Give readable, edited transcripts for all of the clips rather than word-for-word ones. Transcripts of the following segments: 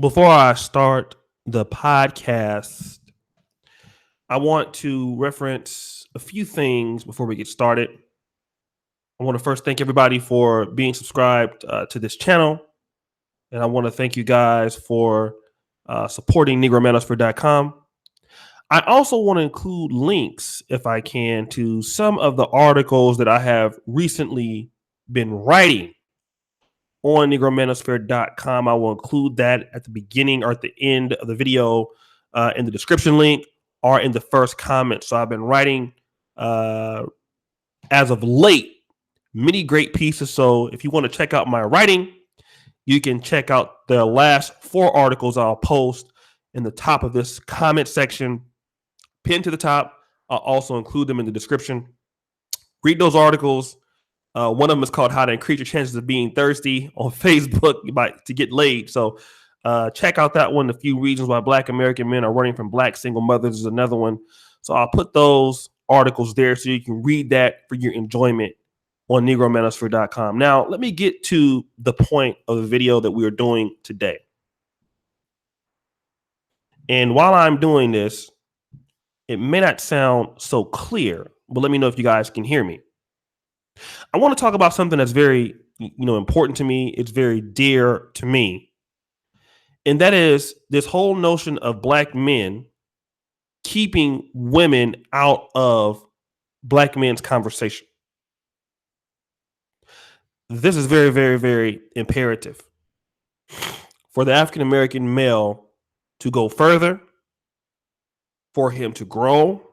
Before I start the podcast, I want to reference a few things before we get started. I want to first thank everybody for being subscribed to this channel. And I want to thank you guys for supporting NegroManosphere.com. I also want to include links, if I can, to some of the articles that I have recently been writing on NegroManosphere.com. I will include that at the beginning or at the end of the video in the description link or in the first comment. So I've been writing uh, as of late many great pieces. So if you want to check out my writing, you can check out the last 4 articles I'll post in the top of this comment section, pinned to the top. I'll also include them in the description. Read those articles. One of them is called "How to Increase Your Chances of Being Thirsty" on Facebook to get laid. So check out that one. A few reasons why Black American men are running from Black single mothers is another one. So I'll put those articles there so you can read that for your enjoyment on NegroManosphere.com. Now, let me get to the point of the video that we are doing today. And while I'm doing this, it may not sound so clear, but let me know if you guys can hear me. I want to talk about something that's very, important to me. It's very dear to me. And that is this whole notion of Black men keeping women out of Black men's conversation. This is very, very, very imperative for the African American male to go further, for him to grow,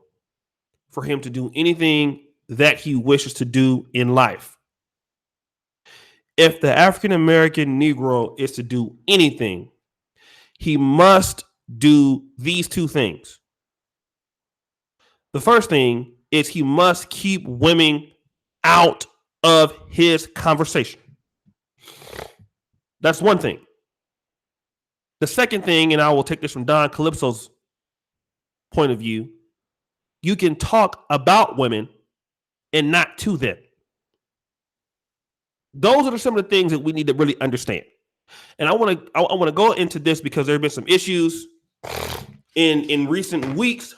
for him to do anything that he wishes to do in life. If the African American Negro is to do anything, he must do these 2 things. The first thing is he must keep women out of his conversation. That's one thing. The second thing, and I will take this from Don Calypso's point of view, you can talk about women and not to them. Those are some of the things that we need to really understand. And I want to go into this because there have been some issues in recent weeks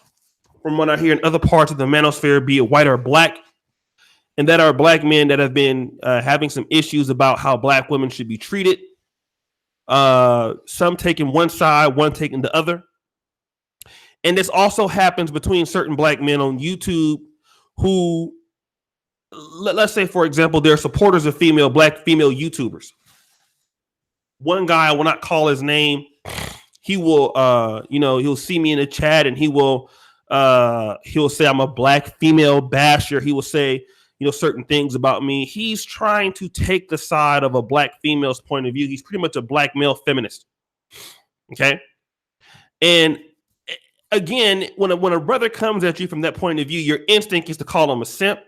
from what I hear in other parts of the manosphere, be it white or Black, and that are Black men that have been having some issues about how Black women should be treated. Some taking one side, one taking the other. And this also happens between certain Black men on YouTube who, let's say, for example, they're supporters of Black female YouTubers. One guy, I will not call his name, he will, he'll see me in the chat and he'll say I'm a Black female basher. He will say, certain things about me. He's trying to take the side of a Black female's point of view. He's pretty much a Black male feminist. Okay. And again, when a brother comes at you from that point of view, your instinct is to call him a simp.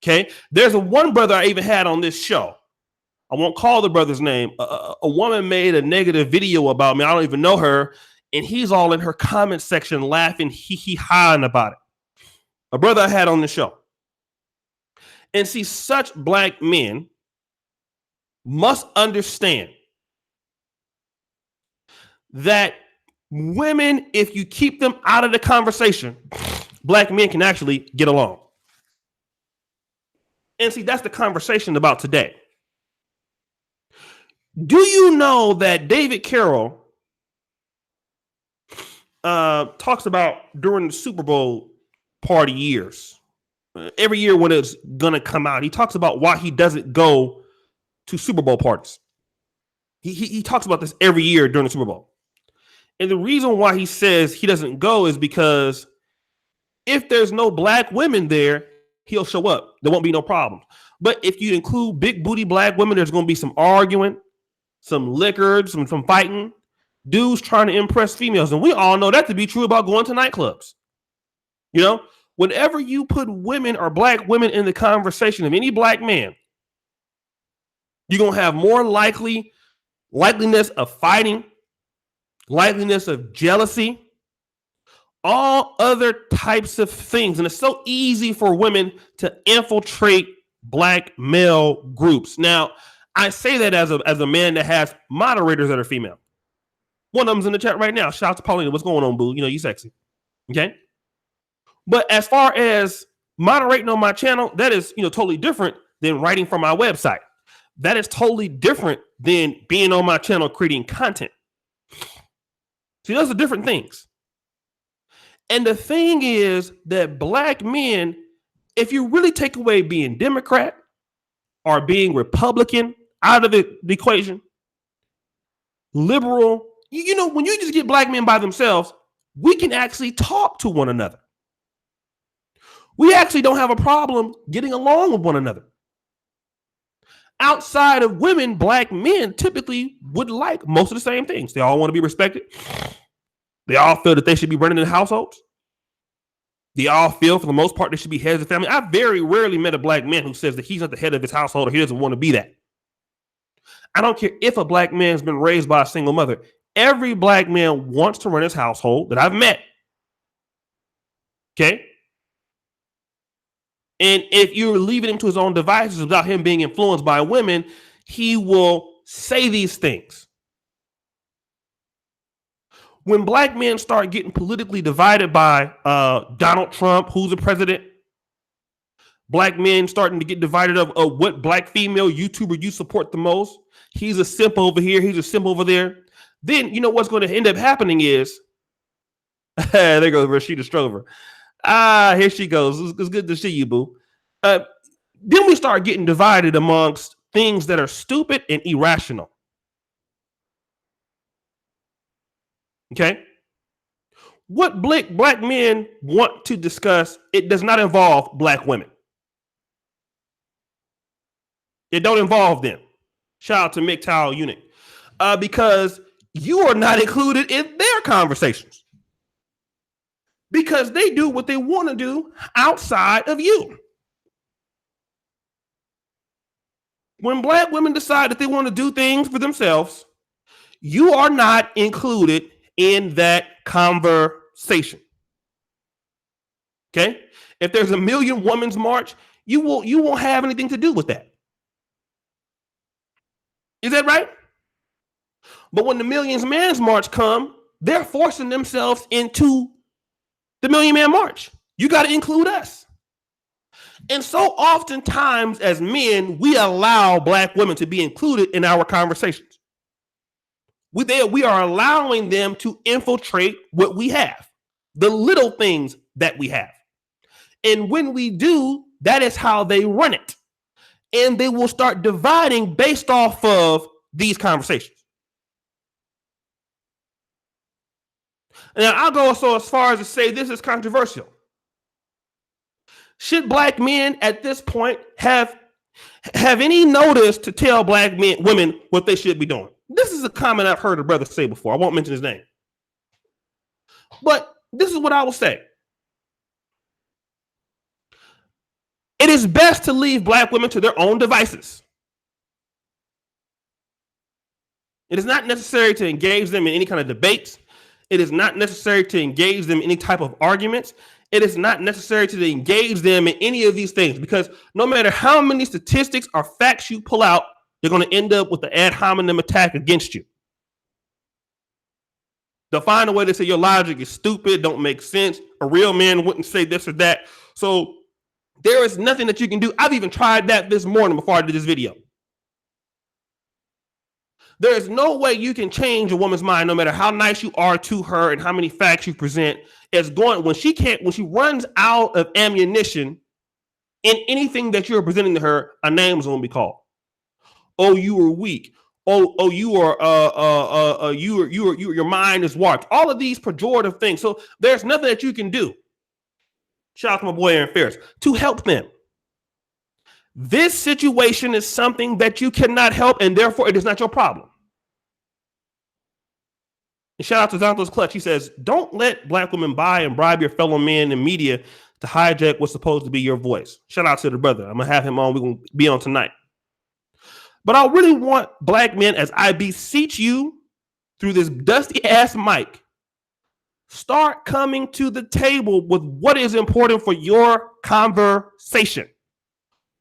Okay. There's one brother I even had on this show. I won't call the brother's name. A woman made a negative video about me. I don't even know her. And he's all in her comment section laughing, hee-hee-hawing about it. A brother I had on the show. And see, such Black men must understand that women, if you keep them out of the conversation, Black men can actually get along. And see, that's the conversation about today. Do you know that David Carroll talks about during the Super Bowl party years, every year when it's going to come out, he talks about why he doesn't go to Super Bowl parties. He talks about this every year during the Super Bowl. And the reason why he says he doesn't go is because if there's no Black women there, he'll show up. There won't be no problem. But if you include big booty Black women, there's going to be some arguing, some liquor, some fighting, dudes trying to impress females. And we all know that to be true about going to nightclubs. Whenever you put women or Black women in the conversation of any Black man, you're going to have more likeliness of fighting, likeliness of jealousy, all other types of things. And it's so easy for women to infiltrate Black male groups. Now, I say that as a man that has moderators that are female. One of them's in the chat right now. Shout out to Paulina. What's going on, boo? You know, you sexy. Okay. But as far as moderating on my channel, that is, totally different than writing for my website. That is totally different than being on my channel creating content. See, those are different things. And the thing is that black men, if you really take away being Democrat or being Republican out of the equation, liberal, when you just get black men by themselves, we can actually talk to one another. We actually don't have a problem getting along with one another. Outside of women, black men typically would like most of the same things. They all want to be respected. They all feel that they should be running their households. They all feel, for the most part, they should be heads of the family. I very rarely met a black man who says that he's not the head of his household or he doesn't want to be that. I don't care if a black man's been raised by a single mother. Every black man wants to run his household that I've met. Okay? And if you're leaving him to his own devices without him being influenced by women, he will say these things. When black men start getting politically divided by Donald Trump, who's the president, black men starting to get divided of what black female YouTuber you support the most. He's a simp over here. He's a simp over there. Then what's going to end up happening is, there goes Rashida Strover. Here she goes. It's good to see you, boo. Then we start getting divided amongst things that are stupid and irrational. Okay? What black men want to discuss, it does not involve black women. It don't involve them. Shout out to MGTOW Unit. Because you are not included in their conversations. Because they do what they want to do outside of you. When black women decide that they want to do things for themselves, you are not included in that conversation. Okay? If there's a Million Women's March, you won't have anything to do with that. Is that right? But when the Millions Man's March come, they're forcing themselves into the Million Man March. You got to include us. And so oftentimes as men, we allow black women to be included in our conversations. We are allowing them to infiltrate what we have, the little things that we have. And when we do, that is how they run it. And they will start dividing based off of these conversations. Now, I'll go so as far as to say this is controversial. Should black men at this point have any notice to tell black women what they should be doing? This is a comment I've heard a brother say before. I won't mention his name. But this is what I will say. It is best to leave black women to their own devices. It is not necessary to engage them in any kind of debates. It is not necessary to engage them in any type of arguments. It is not necessary to engage them in any of these things, because no matter how many statistics or facts you pull out, they're going to end up with the ad hominem attack against you. They'll find a way to say your logic is stupid, don't make sense. A real man wouldn't say this or that. So there is nothing that you can do. I've even tried that this morning before I did this video. There is no way you can change a woman's mind, no matter how nice you are to her and how many facts you present. It's going when she runs out of ammunition in anything that you're presenting to her, a name's going to be called. Oh, you were weak. Oh, you are your mind is warped. All of these pejorative things. So there's nothing that you can do. Shout out to my boy Aaron Ferris to help them. This situation is something that you cannot help, and therefore it is not your problem. And shout out to Zonto's Clutch. He says, don't let black women buy and bribe your fellow men and media to hijack what's supposed to be your voice. Shout out to the brother. I'm going to have him on. We're going to be on tonight. But I really want black men, as I beseech you through this dusty ass mic, start coming to the table with what is important for your conversation.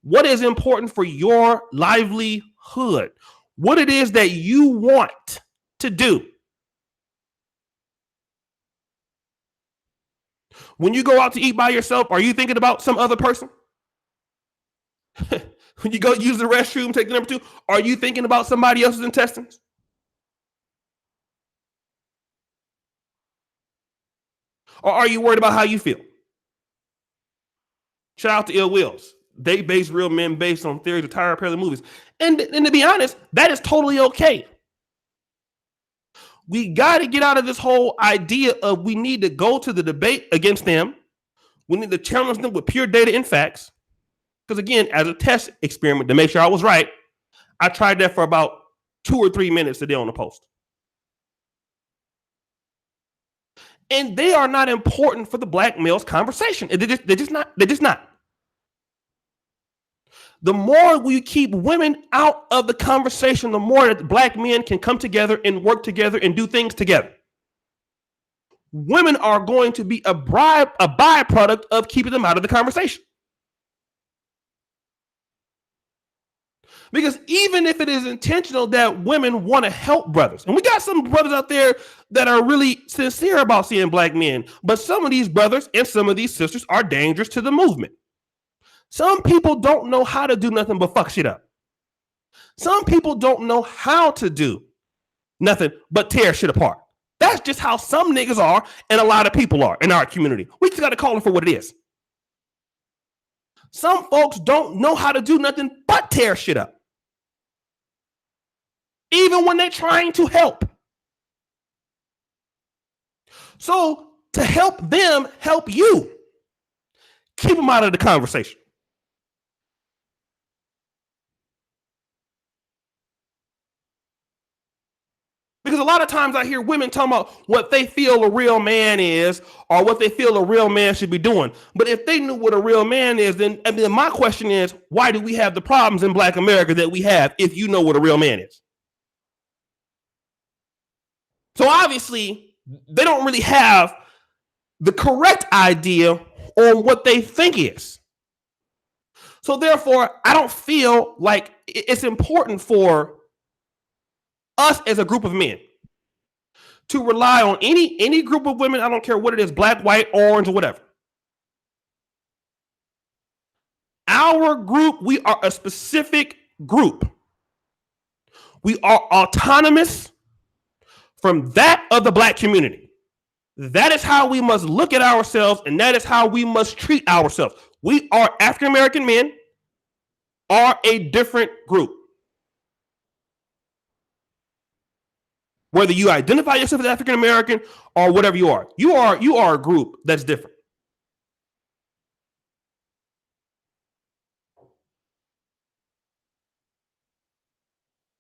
What is important for your livelihood? What it is that you want to do. When you go out to eat by yourself, are you thinking about some other person? When you go use the restroom, take the number 2, are you thinking about somebody else's intestines? Or are you worried about how you feel? Shout out to Ill Wills. They base real men based on theories of Tyler Perry movies. And to be honest, that is totally okay. We got to get out of this whole idea of we need to go to the debate against them. We need to challenge them with pure data and facts. Because again, as a test experiment to make sure I was right, I tried that for about 2 or 3 minutes today on the post. And they are not important for the black male's conversation. They're just not. They're just not. The more we keep women out of the conversation, the more that black men can come together and work together and do things together. Women are going to be a byproduct of keeping them out of the conversation. Because even if it is intentional that women want to help brothers, and we got some brothers out there that are really sincere about seeing black men, but some of these brothers and some of these sisters are dangerous to the movement. Some people don't know how to do nothing but fuck shit up. Some people don't know how to do nothing but tear shit apart. That's just how some niggas are, and a lot of people are in our community. We just got to call it for what it is. Some folks don't know how to do nothing but tear shit up, even when they're trying to help. So to help them help you, keep them out of the conversation. Because a lot of times I hear women talking about what they feel a real man is or what they feel a real man should be doing. But if they knew what a real man is, then my question is, why do we have the problems in Black America that we have if you know what a real man is? So obviously, they don't really have the correct idea on what they think is. So therefore, I don't feel like it's important for us as a group of men to rely on any group of women. I don't care what it is, black, white, orange, or whatever. Our group, we are a specific group. We are autonomous from that of the black community. That is how we must look at ourselves, and that is how we must treat ourselves. We are African American men, are a different group. Whether you identify yourself as African American or whatever you are a group that's different.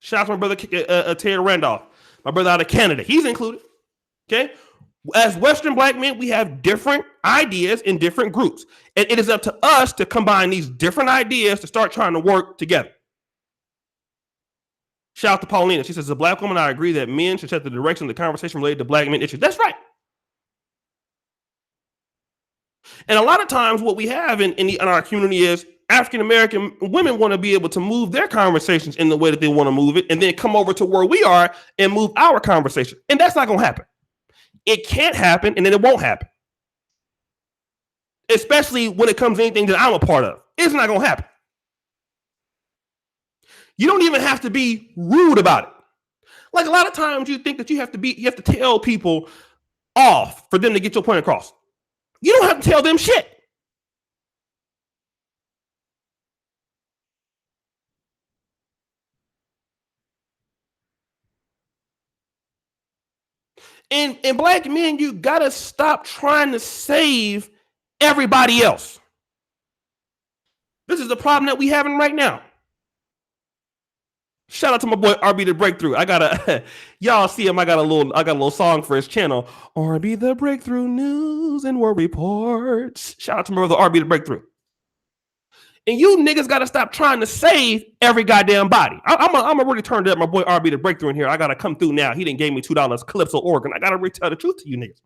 Shout out to my brother Ted Randolph, my brother out of Canada. He's included. Okay. As Western black men, we have different ideas in different groups. And it is up to us to combine these different ideas to start trying to work together. Shout out to Paulina. She says, as a black woman, I agree that men should set the direction of the conversation related to black men issues. That's right. And a lot of times what we have in our community is African American women want to be able to move their conversations in the way that they want to move it and then come over to where we are and move our conversation. And that's not going to happen. It can't happen, and then it won't happen. Especially when it comes to anything that I'm a part of. It's not going to happen. You don't even have to be rude about it. Like a lot of times you think that you have to tell people off for them to get your point across. You don't have to tell them shit. And black men, you gotta stop trying to save everybody else. This is the problem that we having right now. Shout out to my boy RB the Breakthrough. I got a y'all see him. I got a little song for his channel. RB the Breakthrough News and World Reports. Shout out to my brother RB the Breakthrough. And you niggas got to stop trying to save every goddamn body. I'm already turned up my boy RB the Breakthrough in here. I got to come through now. He didn't give me $2 Calypso Oregon. I got to retell the truth to you niggas.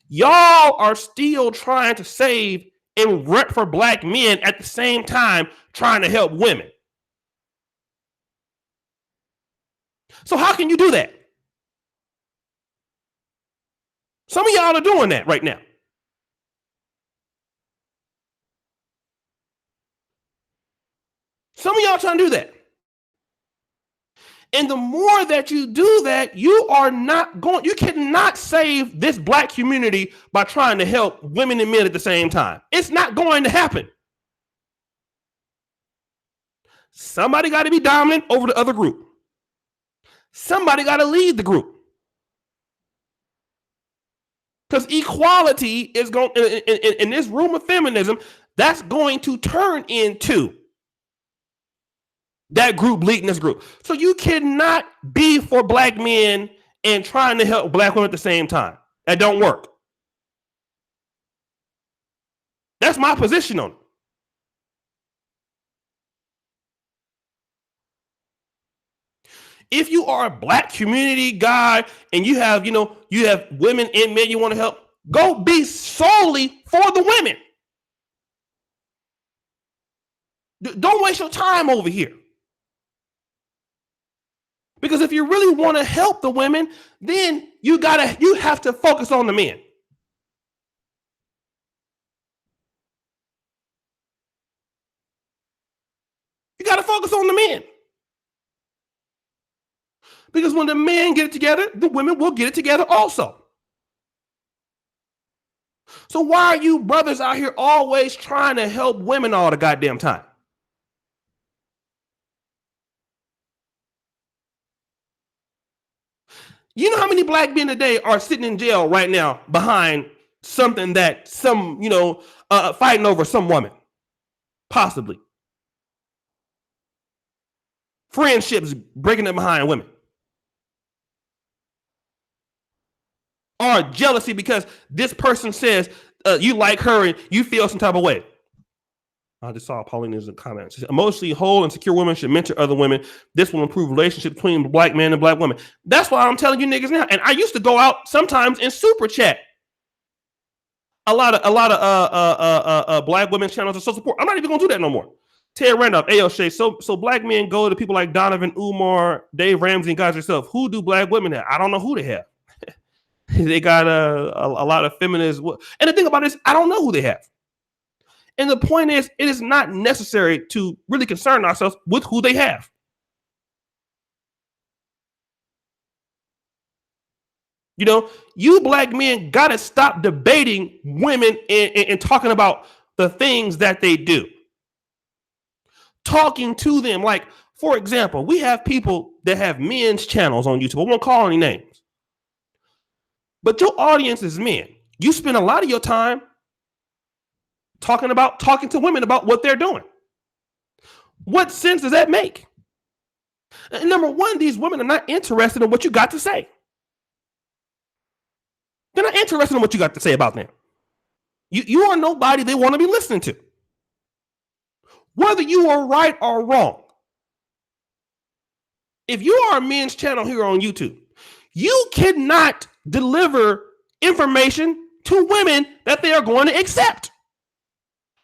Y'all are still trying to save and rep for black men at the same time trying to help women. So how can you do that? Some of y'all are doing that right now. Some of y'all trying to do that. And the more that you do that, you cannot save this black community by trying to help women and men at the same time. It's not going to happen. Somebody got to be dominant over the other group. Somebody got to lead the group. Because equality is going, in this room of feminism, that's going to turn into that group leading this group. So you cannot be for black men and trying to help black women at the same time. That don't work. That's my position on it. If you are a black community guy and you have women and men you want to help, go be solely for the women. Don't waste your time over here. Because if you really want to help the women, then you have to focus on the men. You got to focus on the men. Because when the men get it together, the women will get it together also. So why are you brothers out here always trying to help women all the goddamn time? You know how many black men today are sitting in jail right now behind something that fighting over some woman? Possibly. Friendships breaking them behind women. Or jealousy because this person says you like her and you feel some type of way. I just saw Paulina's comment. She said, emotionally whole and secure women should mentor other women. This will improve relationships between black men and black women. That's why I'm telling you niggas now. And I used to go out sometimes in super chat. A lot of black women's channels are so support. I'm not even gonna do that no more. Ted Randolph, Ayo Shay. So black men go to people like Donovan Umar, Dave Ramsey, and guys yourself. Who do black women have? I don't know who they have. They got a lot of feminists. And the thing about this, I don't know who they have. And the point is, it is not necessary to really concern ourselves with who they have. You black men got to stop debating women and talking about the things that they do. Talking to them. Like, for example, we have people that have men's channels on YouTube. I won't call any names. But your audience is men. You spend a lot of your time talking to women about what they're doing. What sense does that make? And number one, these women are not interested in what you got to say. They're not interested in what you got to say about them. You are nobody they want to be listening to. Whether you are right or wrong. If you are a men's channel here on YouTube, you cannot deliver information to women that they are going to accept.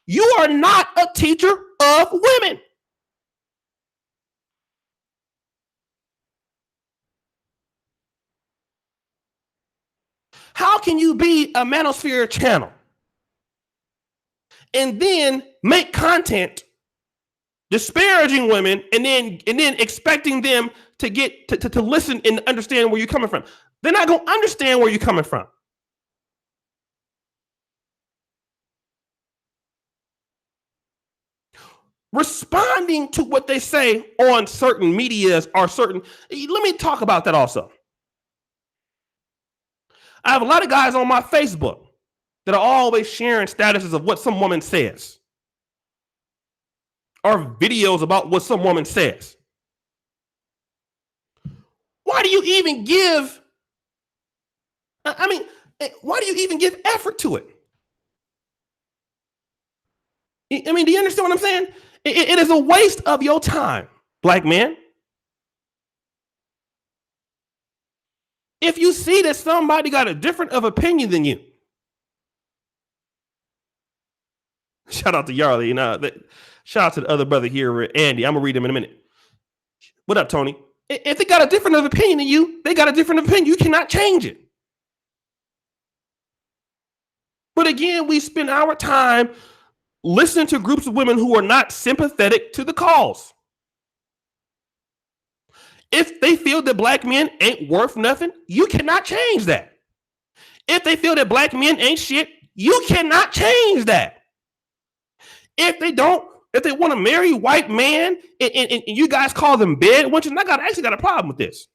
You are not a teacher of women. How can you be a manosphere channel and then make content disparaging women and then expecting them to get to listen and understand where you're coming from? They're not going to understand where you're coming from. Responding to what they say on certain medias or certain. Let me talk about that also. I have a lot of guys on my Facebook that are always sharing statuses of what some woman says or videos about what some woman says. Why do you even give? Why do you even give effort to it? Do you understand what I'm saying? It is a waste of your time, black man. If you see that somebody got a different of opinion than you, shout out to Yarley, shout out to the other brother here, Andy. I'm gonna read him in a minute. What up, Tony? If they got a different of opinion than you, they got a different opinion. You cannot change it. But again, we spend our time listen to groups of women who are not sympathetic to the cause. If they feel that black men ain't worth nothing, you cannot change that. If they feel that black men ain't shit, you cannot change that. If they want to marry white man and you guys call them bed wenching, I actually got a problem with this.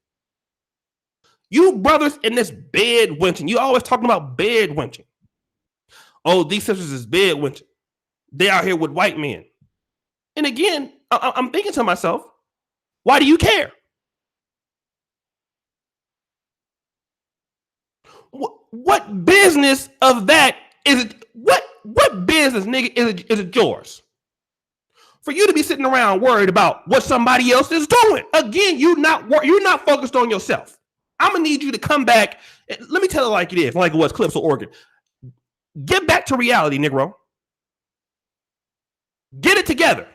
You brothers in this bed wenching, you always talking about bed wenching. Oh, these sisters is bed wenching. They out here with white men. And again, I'm thinking to myself, why do you care? What business of that is it? What business, nigga, is it yours? For you to be sitting around worried about what somebody else is doing. Again, you're not focused on yourself. I'm gonna need you to come back. Let me tell it like it is, like it was Clips of Oregon. Get back to reality, Negro. Get it together.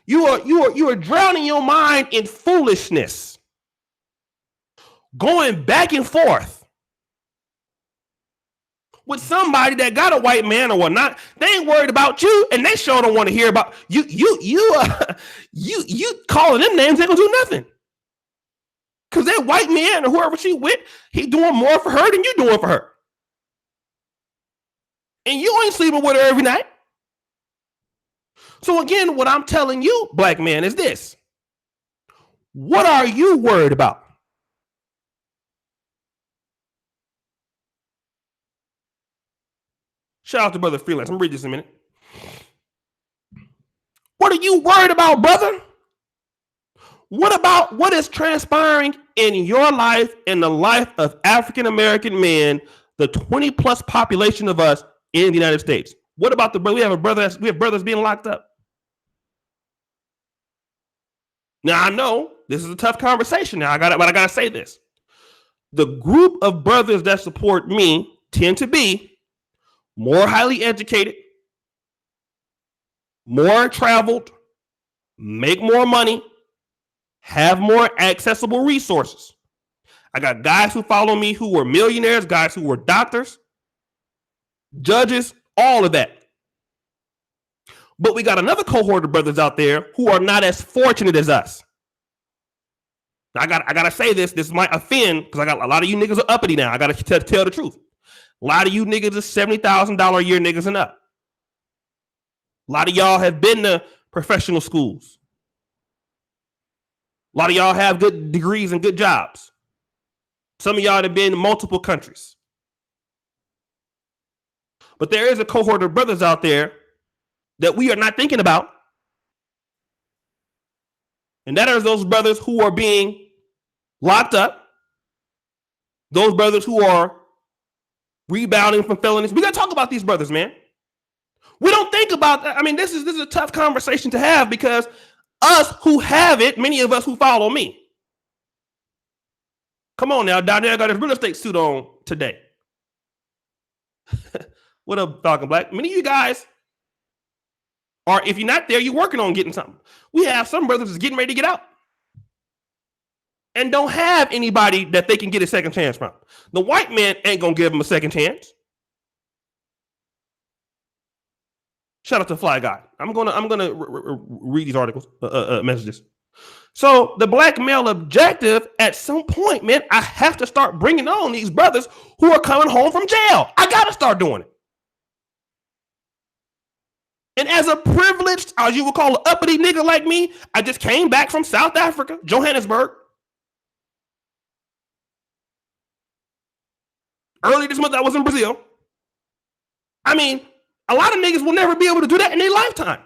You are drowning your mind in foolishness, going back and forth with somebody that got a white man or whatnot. They ain't worried about you, and they sure don't want to hear about you. You calling them names ain't gonna do nothing. Because that white man or whoever she with, he doing more for her than you doing for her. And you ain't sleeping with her every night. So again, what I'm telling you, black man, is this. What are you worried about? Shout out to Brother Freelance. I'm gonna read this in a minute. What are you worried about, brother? What about what is transpiring in your life and the life of African American men, the 20 plus population of us in the United States? What about we have brothers being locked up. Now I know this is a tough conversation. Now I gotta say this. The group of brothers that support me tend to be more highly educated, more traveled, make more money, have more accessible resources. I got guys who follow me who were millionaires, guys who were doctors, judges, all of that. But we got another cohort of brothers out there who are not as fortunate as us. I gotta say this. This might offend because I got a lot of you niggas are uppity now. I gotta tell the truth. A lot of you niggas are $70,000 a year niggas and up. A lot of y'all have been to professional schools. A lot of y'all have good degrees and good jobs. Some of y'all have been in multiple countries. But there is a cohort of brothers out there that we are not thinking about. And that are those brothers who are being locked up. Those brothers who are rebounding from felonies. We got to talk about these brothers, man. We don't think about that. I mean, this is a tough conversation to have because us who have it, many of us who follow me. Come on now, down there, I got his real estate suit on today. What up, Falcon Black? Many of you guys are, if you're not there, you're working on getting something. We have some brothers that's getting ready to get out and don't have anybody that they can get a second chance from. The white man ain't gonna give them a second chance. Shout out to Fly Guy. I'm gonna read these articles, messages. So the black male objective, at some point, man, I have to start bringing on these brothers who are coming home from jail. I gotta start doing it. And as a privileged, as you would call an uppity nigga like me, I just came back from South Africa, Johannesburg. Early this month, I was in Brazil. I mean, a lot of niggas will never be able to do that in their lifetime.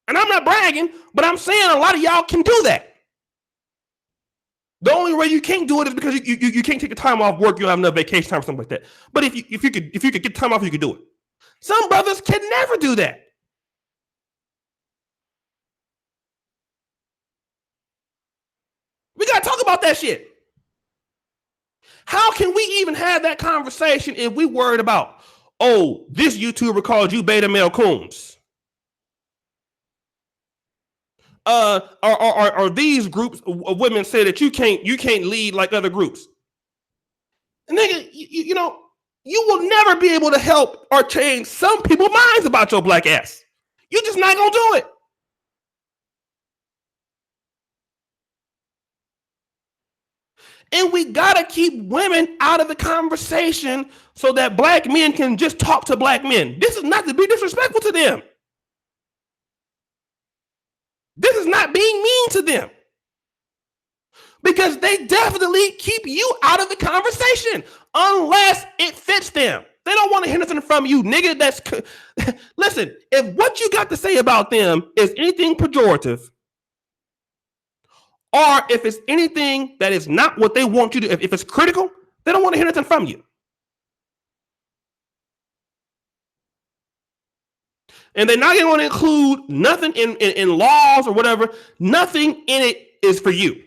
And I'm not bragging, but I'm saying a lot of y'all can do that. The only way you can't do it is because you can't take the time off work. You don't have enough vacation time or something like that. But if you could get time off, you could do it. Some brothers can never do that. We got to talk about that shit. How can we even have that conversation if we worried about, oh, this YouTuber called you beta male coons? Or these groups of women say that you can't lead like other groups. And nigga, you know, You will never be able to help or change some people's minds about your black ass. You're just not gonna do it. And we gotta keep women out of the conversation so that black men can just talk to black men. This is not to be disrespectful to them. This is not being mean to them. Because they definitely keep you out of the conversation unless it fits them. They don't want to hear nothing from you, nigga. Listen, if what you got to say about them is anything pejorative, or if it's anything that is not what they want you to, if it's critical, they don't want to hear nothing from you. And they're not going to include nothing in laws or whatever. Nothing in it is for you.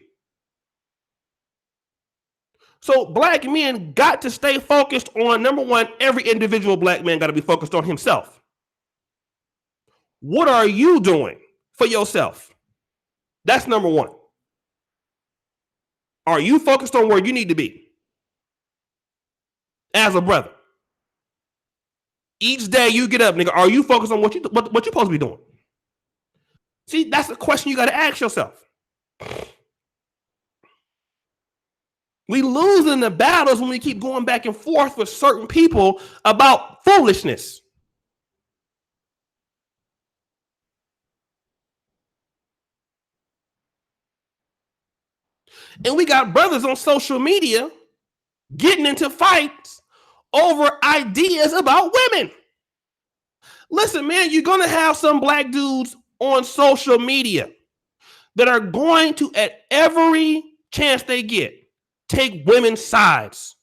So black men got to stay focused on, number one, every individual black man got to be focused on himself. What are you doing for yourself? That's number one. Are you focused on where you need to be as a brother? Each day you get up, nigga, are you focused on what you're supposed to be doing? See, that's the question you got to ask yourself. We lose in the battles when we keep going back and forth with certain people about foolishness. And we got brothers on social media getting into fights over ideas about women. Listen, man, you're going to have some black dudes on social media that are going to, at every chance they get, take women's sides.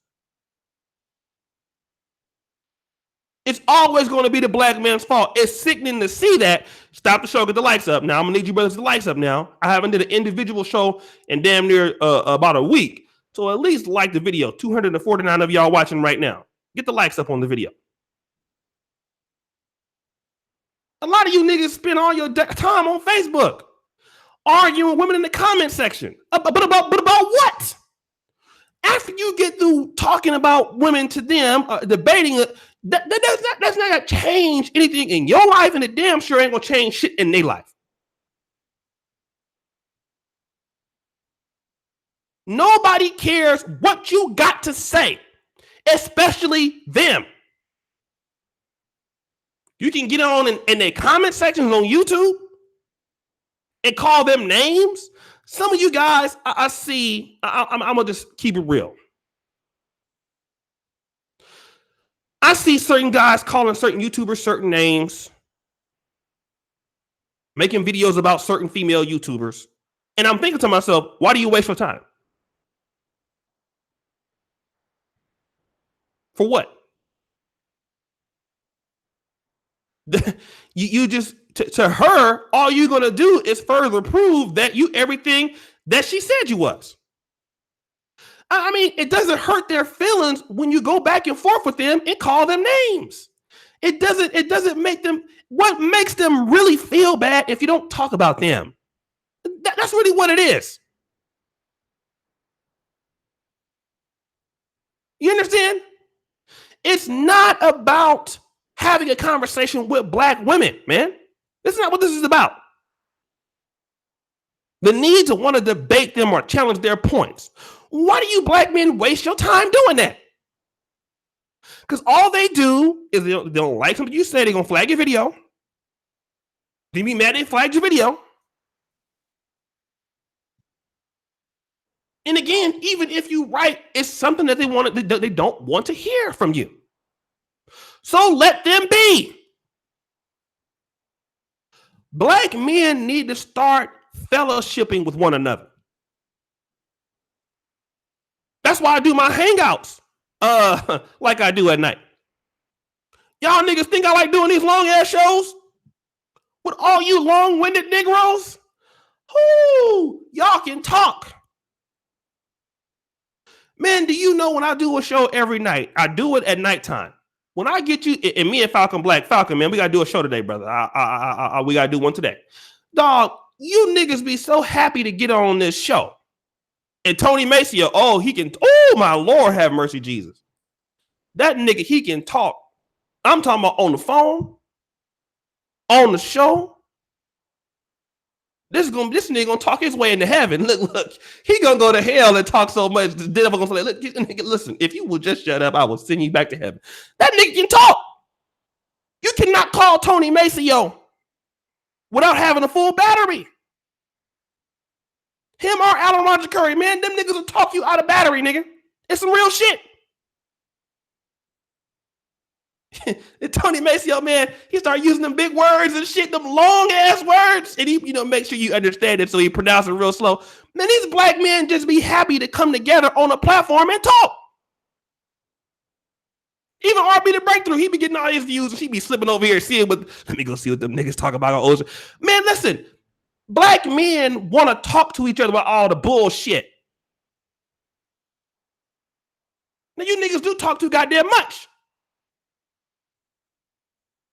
It's always going to be the black man's fault. It's sickening to see that. Stop the show, get the likes up. Now, I'm going to need you brothers to the likes up now. I haven't did an individual show in damn near about a week. So at least like the video. 249 of y'all watching right now. Get the likes up on the video. A lot of you niggas spend all your time on Facebook arguing with women in the comment section. But about what? After you get through talking about women to them, debating it, that's not going to change anything in your life, and it damn sure ain't going to change shit in their life. Nobody cares what you got to say, especially them. You can get on in their comment sections on YouTube and call them names. Some of you guys, I see, I'm going to just keep it real. I see certain guys calling certain YouTubers certain names, making videos about certain female YouTubers. And I'm thinking to myself, why do you waste your time? For what? You just, to her, all you're going to do is further prove that you everything that she said you was. I mean, it doesn't hurt their feelings when you go back and forth with them and call them names. It doesn't make them, what makes them really feel bad if you don't talk about them? That's really what it is. You understand? It's not about having a conversation with black women, man. This is not what this is about. The need to want to debate them or challenge their points. Why do you black men waste your time doing that? Because all they do is they don't like something you say, they're going to flag your video. They be mad they flagged your video. And again, even if you write, it's something that they don't want to hear from you. So let them be. Black men need to start fellowshipping with one another. That's why I do my hangouts like I do at night. Y'all niggas think I like doing these long ass shows with all you long-winded Negroes? Whoo, y'all can talk. Man, do you know when I do a show every night, I do it at nighttime. When I get you, and me and Falcon Black, Falcon, man, we got to do a show today, brother. We got to do one today. Dog, you niggas be so happy to get on this show. And Tony Maceo, he can, my Lord, have mercy, Jesus. That nigga, he can talk. I'm talking about on the phone, on the show. This nigga gonna talk his way into heaven. Look, he gonna go to hell and talk so much. The devil gonna say, look, nigga, listen, if you will just shut up, I will send you back to heaven. That nigga can talk. You cannot call Tony Maceo without having a full battery. Him or Alan Roger Curry, man, them niggas will talk you out of battery, nigga. It's some real shit. Tony Maceo, man, he started using them big words and shit, them long ass words, and he, make sure you understand it, so he pronounce it real slow. Man, these black men just be happy to come together on a platform and talk. Even RB the Breakthrough, he be getting all his views, and she be slipping over here, seeing what. Let me go see what them niggas talk about on Ocean. Man, listen, black men want to talk to each other about all the bullshit. Now you niggas do talk too goddamn much.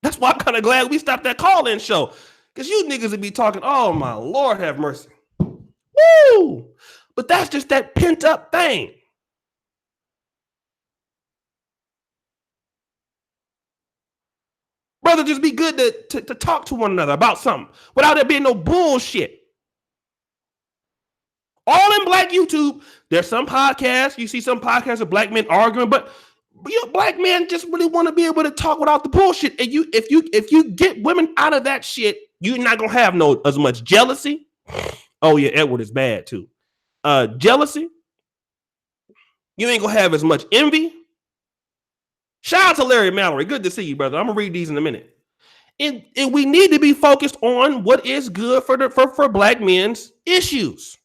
That's why I'm kind of glad we stopped that call-in show. Because you niggas would be talking, oh my Lord have mercy. Woo! But that's just that pent-up thing. Brother, just be good to talk to one another about something without there being no bullshit. All in black YouTube, there's some podcasts, you see some podcasts of black men arguing, but black men just really want to be able to talk without the bullshit. And if you get women out of that shit, you're not gonna have as much jealousy. Oh yeah, Edward is bad too. Jealousy. You ain't gonna have as much envy. Shout out to Larry Mallory. Good to see you, brother. I'm gonna read these in a minute. And we need to be focused on what is good for black men's issues.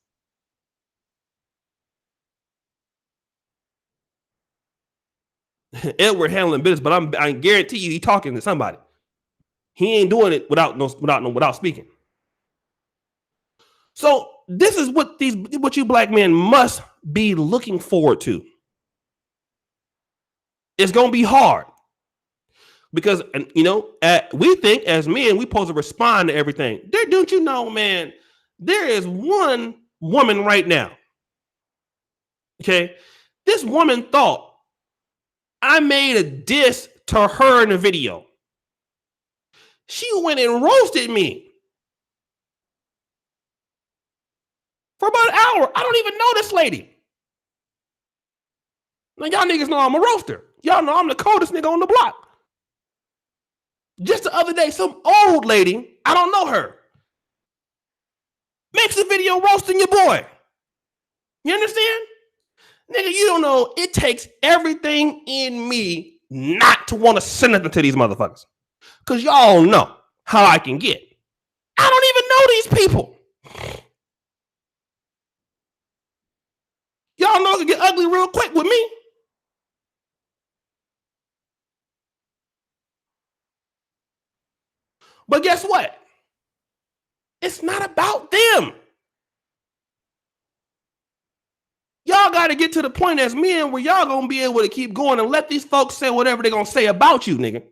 Edward handling business, but I guarantee you, he talking to somebody. He ain't doing it without speaking. So this is what you black men must be looking forward to. It's gonna be hard because we think as men we supposed to respond to everything. Don't you know, man? There is one woman right now. Okay, this woman thought I made a diss to her in a video. She went and roasted me for about an hour. I don't even know this lady. Now, y'all niggas know I'm a roaster. Y'all know I'm the coldest nigga on the block. Just the other day, some old lady, I don't know her, makes a video roasting your boy. You understand? Nigga, you don't know, it takes everything in me not to want to send it to these motherfuckers. Because y'all know how I can get. I don't even know these people. Y'all know it can get ugly real quick with me. But guess what? It's not about them. Y'all got to get to the point as men where y'all going to be able to keep going and let these folks say whatever they're going to say about you, nigga.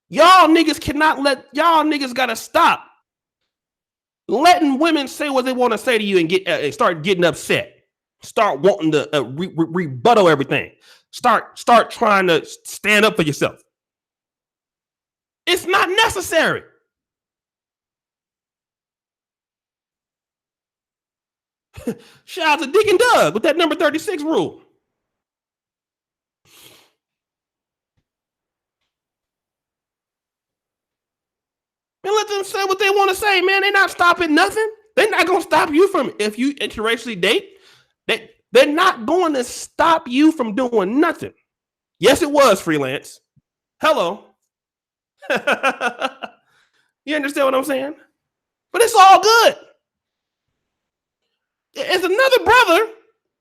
Y'all niggas got to stop letting women say what they want to say to you and start getting upset. Start wanting to rebuttal everything. Start trying to stand up for yourself. It's not necessary. Shout out to Deacon Doug with that number 36 rule. And let them say what they want to say, man. They're not stopping nothing. They're not going to stop you from, if you interracially date, they're not going to stop you from doing nothing. Yes, it was freelance. Hello. You understand what I'm saying? But it's all good. It's another brother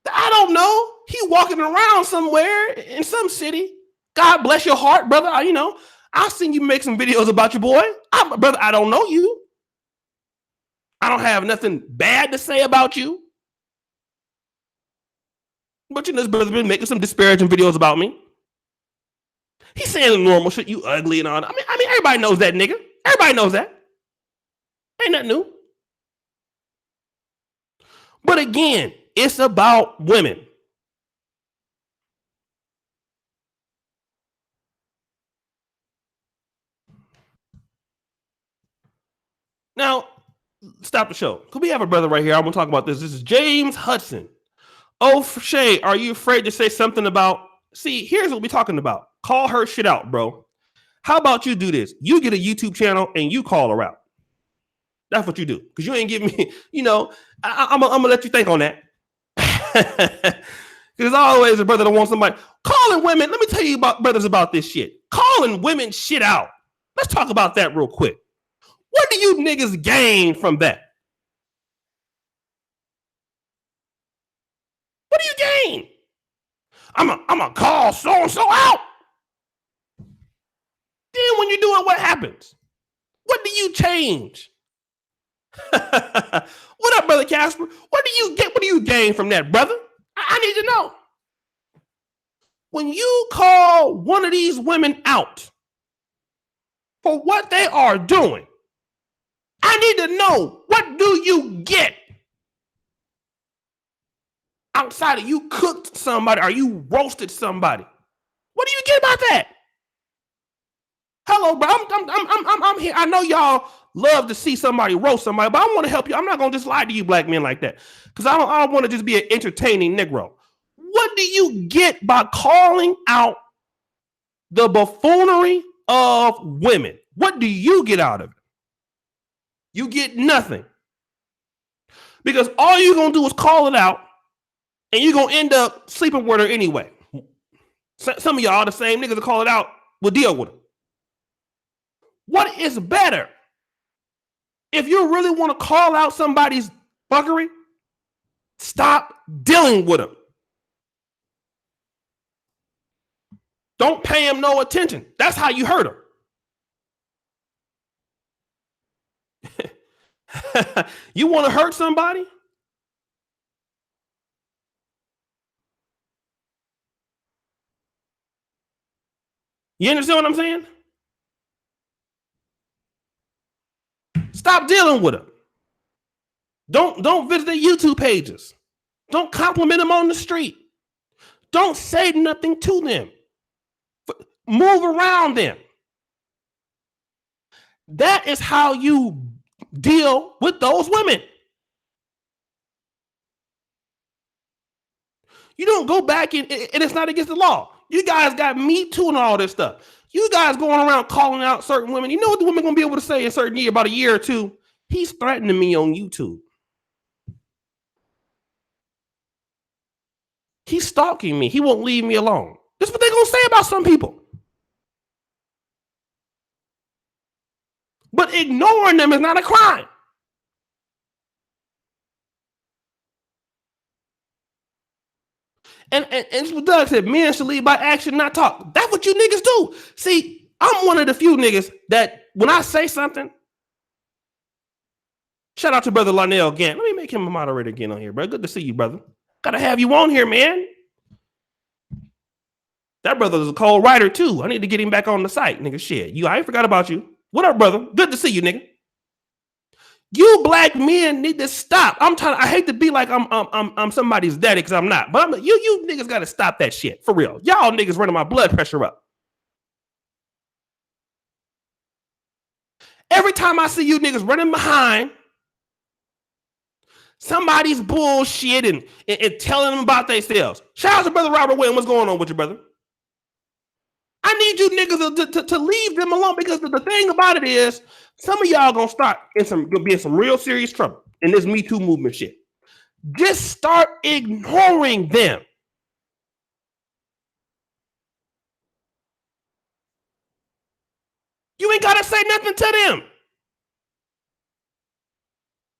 that I don't know. He walking around somewhere in some city. God bless your heart, brother. I've seen you make some videos about your boy. Brother, I don't know you. I don't have nothing bad to say about you. But this brother's been making some disparaging videos about me. He's saying normal shit, you ugly and all that. I mean, everybody knows that, nigga. Everybody knows that. Ain't nothing new. But again, it's about women. Now, stop the show. Could we have a brother right here? I want to talk about this. This is James Hudson. Oh, Shay, are you afraid to say something about? See, here's what we're talking about. Call her shit out, bro. How about you do this? You get a YouTube channel and you call her out. That's what you do. Because you ain't giving me, I'm going to let you think on that. Because there's always a brother that wants somebody. Calling women, let me tell you about brothers about this shit. Calling women shit out. Let's talk about that real quick. What do you niggas gain from that? What do you gain? I'm a call so-and-so out. Then when you do it, what happens? What do you change? What up, brother Casper? What do you get? What do you gain from that, brother? I need to know. When you call one of these women out for what they are doing, I need to know, what do you get? Outside of you cooked somebody or you roasted somebody. What do you get about that? Hello, bro. I'm here. I know y'all love to see somebody roast somebody, but I want to help you. I'm not gonna just lie to you black men like that. Because I don't want to just be an entertaining Negro. What do you get by calling out the buffoonery of women? What do you get out of it? You get nothing. Because all you're gonna do is call it out, and you're gonna end up sleeping with her anyway. Some of y'all, the same niggas that call it out, will deal with her. What is better? If you really want to call out somebody's fuckery, stop dealing with them. Don't pay him no attention. That's how you hurt him. You want to hurt somebody? You understand what I'm saying? Stop dealing with them. Don't visit their YouTube pages. Don't compliment them on the street. Don't say nothing to them. Move around them. That is how you deal with those women. You don't go back and it's not against the law. You guys got Me Too and all this stuff. You guys going around calling out certain women. You know what the women gonna be able to say in a certain year, about a year or two? He's threatening me on YouTube. He's stalking me. He won't leave me alone. That's what they're gonna say about some people. But ignoring them is not a crime. And what Doug said, men should lead by action, not talk. That's what you niggas do. See, I'm one of the few niggas that when I say something, shout out to brother Larnell again. Let me make him a moderator again on here, bro. Good to see you, brother. Gotta have you on here, man. That brother is a cold writer too. I need to get him back on the site, nigga. Shit, I ain't forgot about you. What up, brother? Good to see you, nigga. You black men need to stop. I hate to be like I'm somebody's daddy, because I'm not. But you niggas got to stop that shit for real. Y'all niggas running my blood pressure up. Every time I see you niggas running behind somebody's bullshit and telling them about themselves. Shout out to brother Robert Williams. What's going on with you, brother? I need you niggas to leave them alone, because the thing about it is, some of y'all gonna start be in some real serious trouble in this Me Too movement shit. Just start ignoring them. You ain't gotta say nothing to them.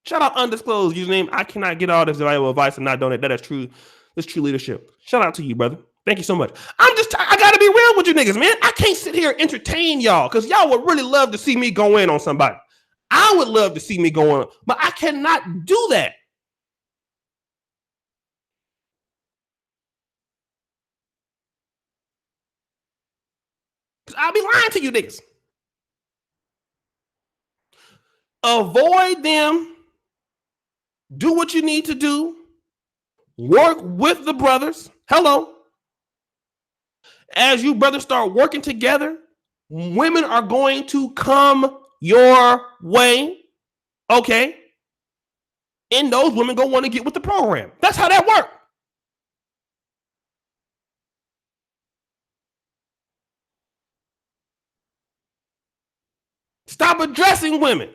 Shout out undisclosed username. I cannot get all this valuable advice and not donate. That is true. That's true leadership. Shout out to you, brother. Thank you so much. I gotta be real with you niggas, man. I can't sit here and entertain y'all, because y'all would really love to see me go in on somebody. I would love to see me go on, but I cannot do that. I'll be lying to you niggas. Avoid them. Do what you need to do. Work with the brothers. Hello. As you brothers start working together, women are going to come your way. Okay. And those women gonna want to get with the program. That's how that works. Stop addressing women.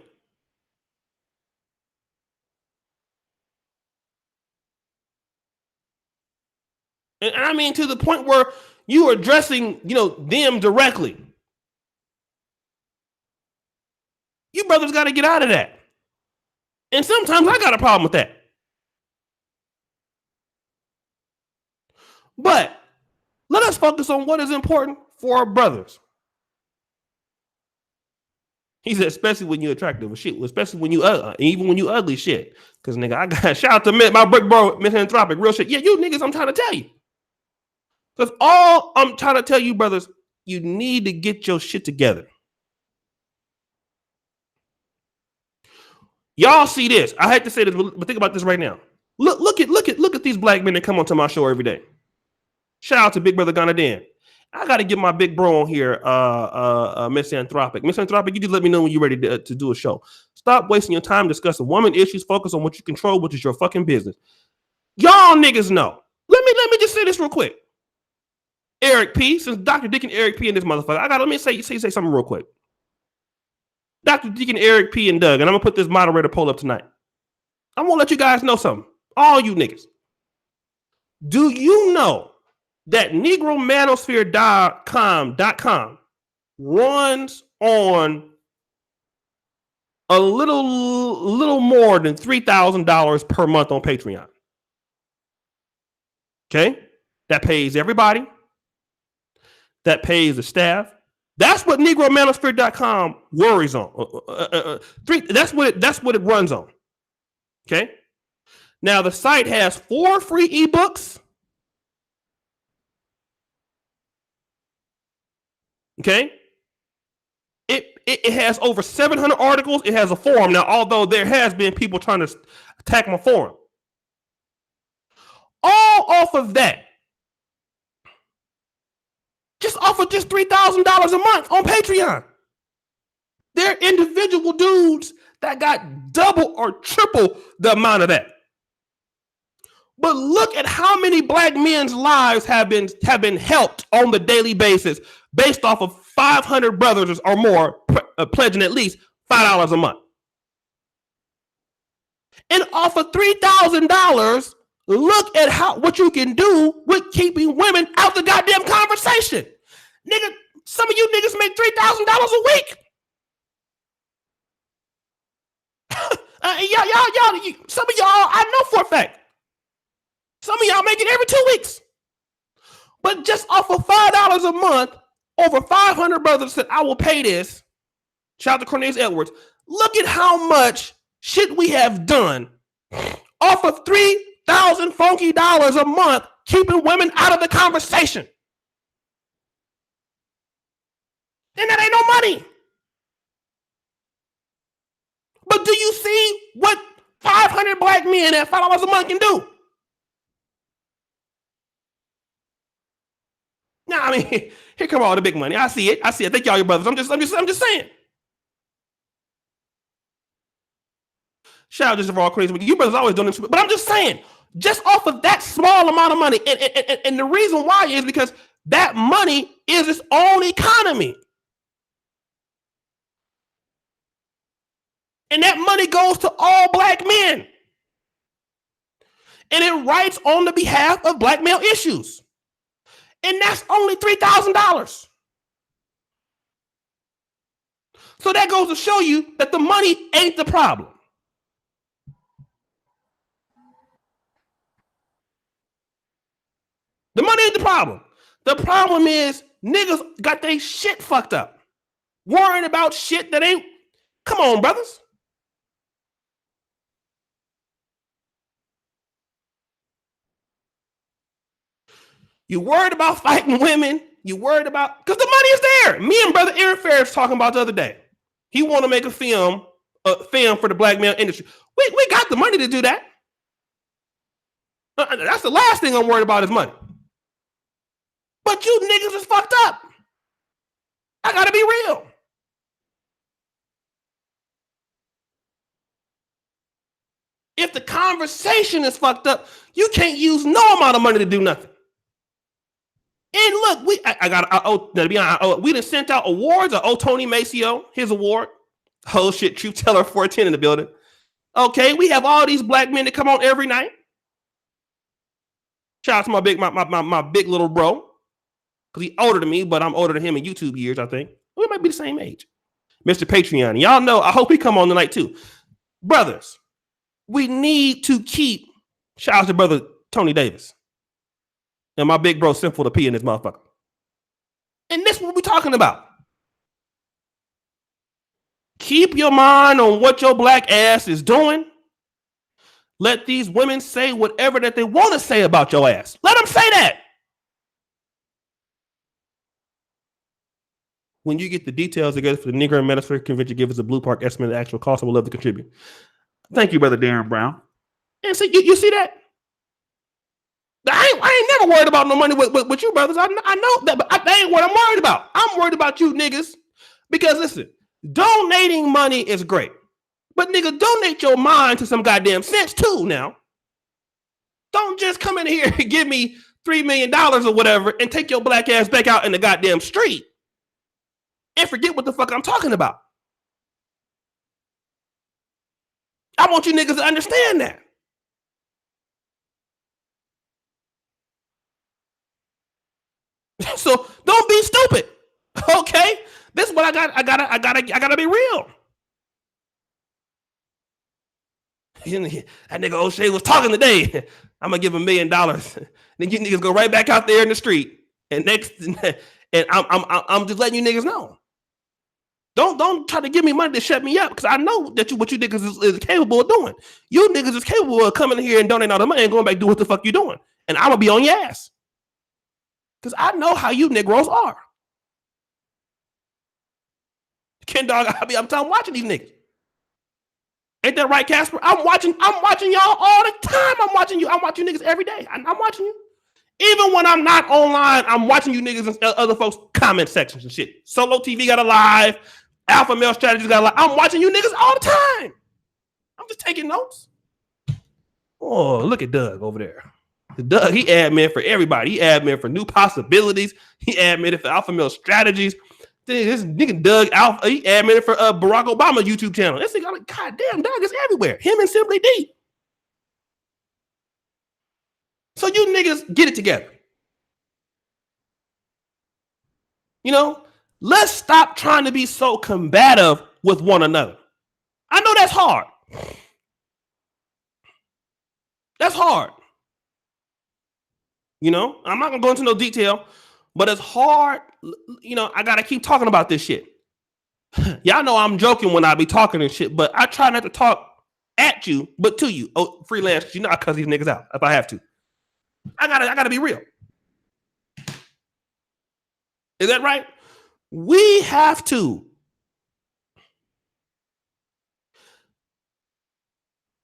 And I mean to the point where you are addressing, them directly. You brothers got to get out of that. And sometimes I got a problem with that. But let us focus on what is important for our brothers. He said, especially when you're attractive shit, especially when you even when you ugly shit. Because nigga, I got shout out to my brick bro, Misanthropic, real shit. Yeah, you niggas, I'm trying to tell you. Because all I'm trying to tell you, brothers, you need to get your shit together. Y'all see this. I hate to say this, but think about this right now. Look at these black men that come onto my show every day. Shout out to Big Brother Ghana Dan. I got to get my big bro on here, Misanthropic. Misanthropic, you just let me know when you're ready to do a show. Stop wasting your time discussing woman issues. Focus on what you control, which is your fucking business. Y'all niggas know. Let me just say this real quick. Eric P, since Dr. Dick and Eric P in this motherfucker, let me say something real quick. Dr. Dick and Eric P and Doug, and I'm gonna put this moderator poll up tonight. I'm gonna let you guys know something. All you niggas. Do you know that NegroManosphere.com runs on a little more than $3,000 per month on Patreon? Okay, that pays everybody. That pays the staff. That's what NegroManosphere.com worries on. That's what it runs on. Okay. Now the site has 4 free ebooks. Okay. It has over 700 articles. It has a forum. Now, although there has been people trying to attack my forum. All off of that. Just off of just $3,000 a month on Patreon. There are individual dudes that got double or triple the amount of that. But look at how many black men's lives have been helped on the daily basis based off of 500 brothers or more pledging at least $5 a month. And off of $3,000, look at what you can do with keeping women out the goddamn conversation. Nigga, some of you niggas make $3,000 a week. Y'all, some of y'all, I know for a fact. Some of y'all make it every 2 weeks. But just off of $5 a month, over 500 brothers said, I will pay this. Shout out to Cornelius Edwards. Look at how much shit we have done off of $3,000 funky dollars a month, keeping women out of the conversation. And that ain't no money. But do you see what 500 black men at $5 a month can do? Now, I mean, here come all the big money. I see it. Thank y'all, your brothers. I'm just saying. Shout out to Javon Crazy. You brothers always doing this, but I'm just saying, just off of that small amount of money, and the reason why is because that money is its own economy. And that money goes to all black men. And it writes on the behalf of black male issues. And that's only $3,000. So that goes to show you that the money ain't the problem. The money ain't the problem. The problem is niggas got their shit fucked up. Worrying about shit that ain't. Come on, brothers. You worried about fighting women. You worried about, because the money is there. Me and brother Aaron Ferris talking about the other day. He want to make a film for the black male industry. We got the money to do that. That's the last thing I'm worried about is money. But you niggas is fucked up. I gotta be real. If the conversation is fucked up, you can't use no amount of money to do nothing. And look, we done sent out awards. I owe Tony Maceo his award. Oh shit, Truth Teller 410 in the building. Okay, we have all these black men that come on every night. Shout out to my big little bro. Because he's older than me, but I'm older than him in YouTube years, I think. We might be the same age. Mr. Patreon. Y'all know, I hope he come on tonight too. Brothers, we need to keep, shout out to brother Tony Davis. And my big bro Simple to P in this motherfucker. And this is what we're talking about. Keep your mind on what your black ass is doing. Let these women say whatever that they want to say about your ass. Let them say that. When you get the details together for the Negro Metaphor Convention, give us a Blue Park estimate of the actual cost. I would love to contribute. Thank you, brother Darren Brown. And so you see that? I ain't never worried about no money with you brothers. I know that, but that ain't what I'm worried about. I'm worried about you niggas. Because listen, donating money is great. But nigga, donate your mind to some goddamn sense too now. Don't just come in here and give me $3 million or whatever and take your black ass back out in the goddamn street. And forget what the fuck I'm talking about. I want you niggas to understand that. So don't be stupid. Okay? This is what I gotta be real. That nigga O'Shea was talking today. I'm gonna give him $1 million. Then you niggas go right back out there in the street. And I'm just letting you niggas know. Don't try to give me money to shut me up, because I know that what you niggas is capable of doing. You niggas is capable of coming here and donating all the money and going back to do what the fuck you doing. And I'm gonna be on your ass. Because I know how you Negroes are. Ken Dog, I'm watching these niggas. Ain't that right, Casper? I'm watching y'all all the time. I'm watching you niggas every day. I'm watching you. Even when I'm not online, I'm watching you niggas in other folks' comment sections and shit. Solo TV got a live. Alpha Male Strategies got a live. I'm watching you niggas all the time. I'm just taking notes. Oh, look at Doug over there. Doug, he admin for everybody. He admin for New Possibilities. He admin for Alpha Male Strategies. This nigga Doug Alpha, he admin for Barack Obama YouTube channel. This nigga, like, God damn, Doug is everywhere. Him and Simply D. So you niggas get it together. You know, let's stop trying to be so combative with one another. I know that's hard. That's hard. You know, I'm not gonna go into no detail, but it's hard. You know, I gotta keep talking about this shit. Y'all know I'm joking when I be talking and shit, but I try not to talk at you, but to you. Oh, freelance, you know, I cuss these niggas out if I have to. I gotta be real. Is that right? We have to.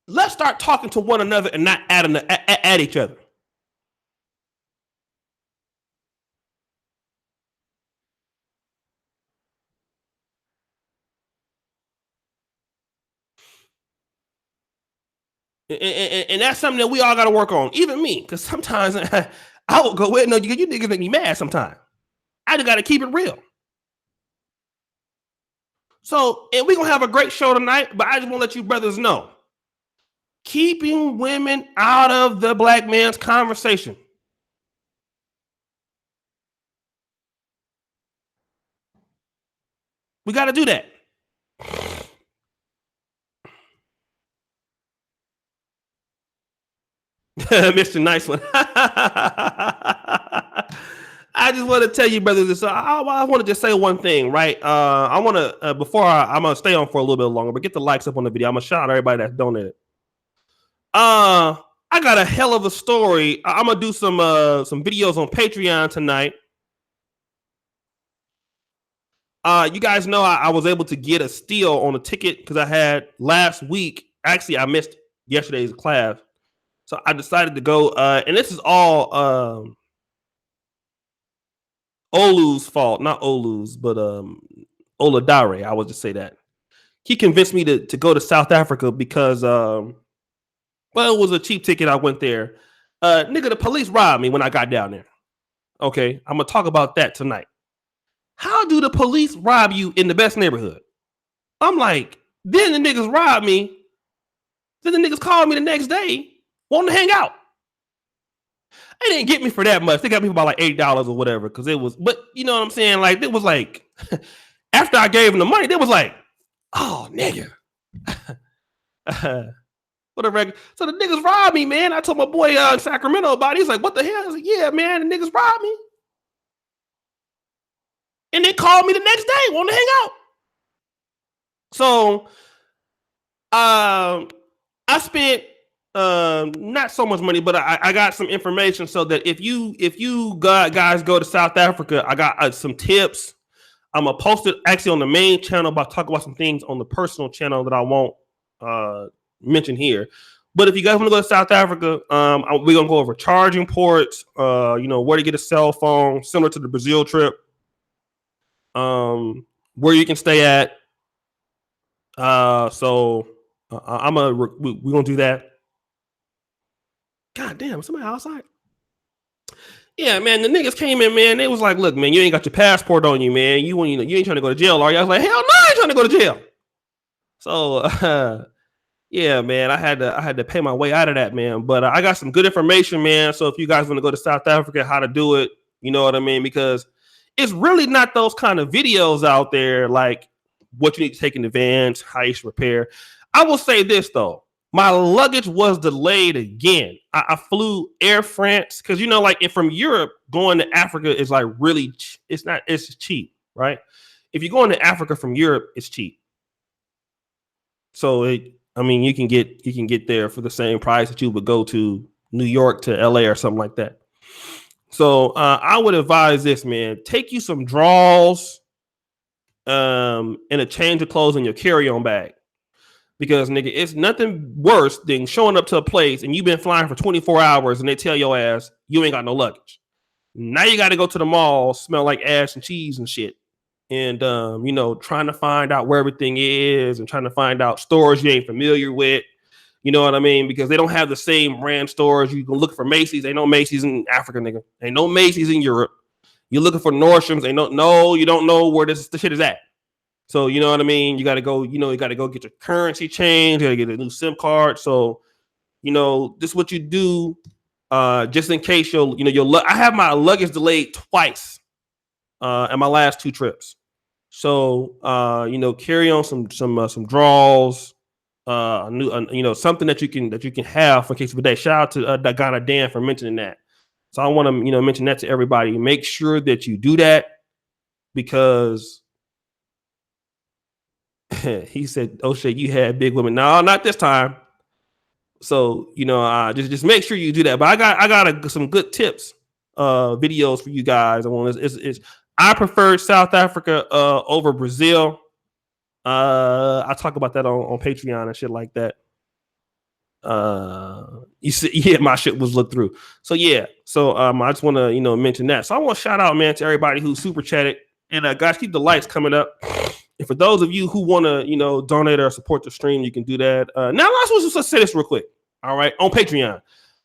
Let's start talking to one another and not at each other. And that's something that we all got to work on. Even me, because sometimes I will go, wait, no, you niggas make me mad sometimes. I just got to keep it real. So, and we're going to have a great show tonight, but I just want to let you brothers know. Keeping women out of the black man's conversation. We got to do that. Mr. Nice One. I just want to tell you, brothers, this. I want to just say one thing, right? I want to, before I'm going to stay on for a little bit longer, but get the likes up on the video. I'm going to shout out everybody that's donated. I got a hell of a story. I'm going to do some videos on Patreon tonight. You guys know I was able to get a steal on a ticket because I had last week. Actually, I missed yesterday's class. So I decided to go, and this is all Olu's fault. Not Olu's, but Oludare. I would just say that. He convinced me to go to South Africa because Well, it was a cheap ticket. I went there. Nigga, the police robbed me when I got down there. Okay, I'm gonna talk about that tonight. How do the police rob you in the best neighborhood? I'm like, then the niggas robbed me. Then the niggas called me the next day, wanting to hang out. They didn't get me for that much. They got me for about like $8 or whatever, because it was. But you know what I'm saying? Like it was like after I gave them the money, they was like, "Oh, nigga." What a record. So the niggas robbed me, man. I told my boy in Sacramento about it. He's like, "What the hell?" I was like, "Yeah, man, the niggas robbed me." And they called me the next day, wanting to hang out. So I spent not so much money, but I got some information so that if you guys go to South Africa, I got some tips. I'm gonna post it actually on the main channel, but talk about some things on the personal channel that I won't mention here. But if you guys want to go to South Africa, we're gonna go over charging ports, where to get a cell phone, similar to the Brazil trip, where you can stay at. We're gonna do that. God damn, somebody outside. Yeah, man, the niggas came in, man. They was like, "Look, man, you ain't got your passport on you, man. You ain't trying to go to jail, are you?" I was like, "Hell no, I ain't trying to go to jail." So, yeah, man, I had to pay my way out of that, man. But I got some good information, man. So if you guys want to go to South Africa, how to do it, you know what I mean? Because it's really not those kind of videos out there, like what you need to take in advance, how you should prepare. I will say this though. My luggage was delayed again. I flew Air France because like from Europe going to Africa is like really it's cheap, right? If you're going to Africa from Europe, it's cheap. So you can get there for the same price that you would go to New York to LA or something like that. So I would advise this, man. Take you some draws, and a change of clothes in your carry-on bag. Because nigga, it's nothing worse than showing up to a place and you've been flying for 24 hours and they tell your ass you ain't got no luggage. Now you got to go to the mall, smell like ass and cheese and shit. And trying to find out where everything is and trying to find out stores you ain't familiar with. You know what I mean? Because they don't have the same brand stores. You can look for Macy's. Ain't no Macy's in Africa, nigga. Ain't no Macy's in Europe. You're looking for Nordstrom's. You don't know where the shit is at. So you know what I mean? You got to go, you got to go get your currency change. You got to get a new SIM card. So, this is what you do, just in case I have my luggage delayed twice, at my last 2 trips. So, carry on some draws, something that you can have for case of a day. Shout out to Ghana Dan for mentioning that. So I want to, mention that to everybody. Make sure that you do that because he said, "Oh shit, you had big women." No, not this time. So just make sure you do that. But I got some good tips, videos for you guys. I prefer South Africa over Brazil. I talk about that on Patreon and shit like that. You see, yeah, my shit was looked through. So yeah, I just want to mention that. So I want to shout out, man, to everybody who super chatted. And guys, keep the lights coming up. And for those of you who want to, donate or support the stream, you can do that. Now, let's say this real quick. All right, on Patreon,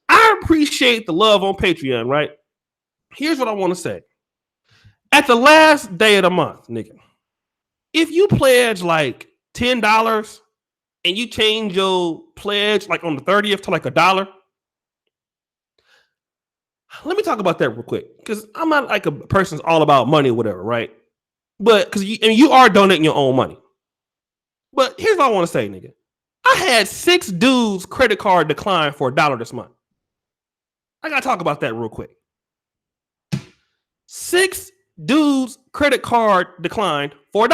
I appreciate the love on Patreon. Right, here's what I want to say. At the last day of the month, nigga, if you pledge like $10 and you change your pledge like on the 30th to like $1, let me talk about that real quick because I'm not like a person's all about money or whatever, right? But because you are donating your own money. But here's what I want to say, nigga. I had 6 dudes' credit card decline for $1 this month. I gotta talk about that real quick. 6 dudes' credit card declined for $1.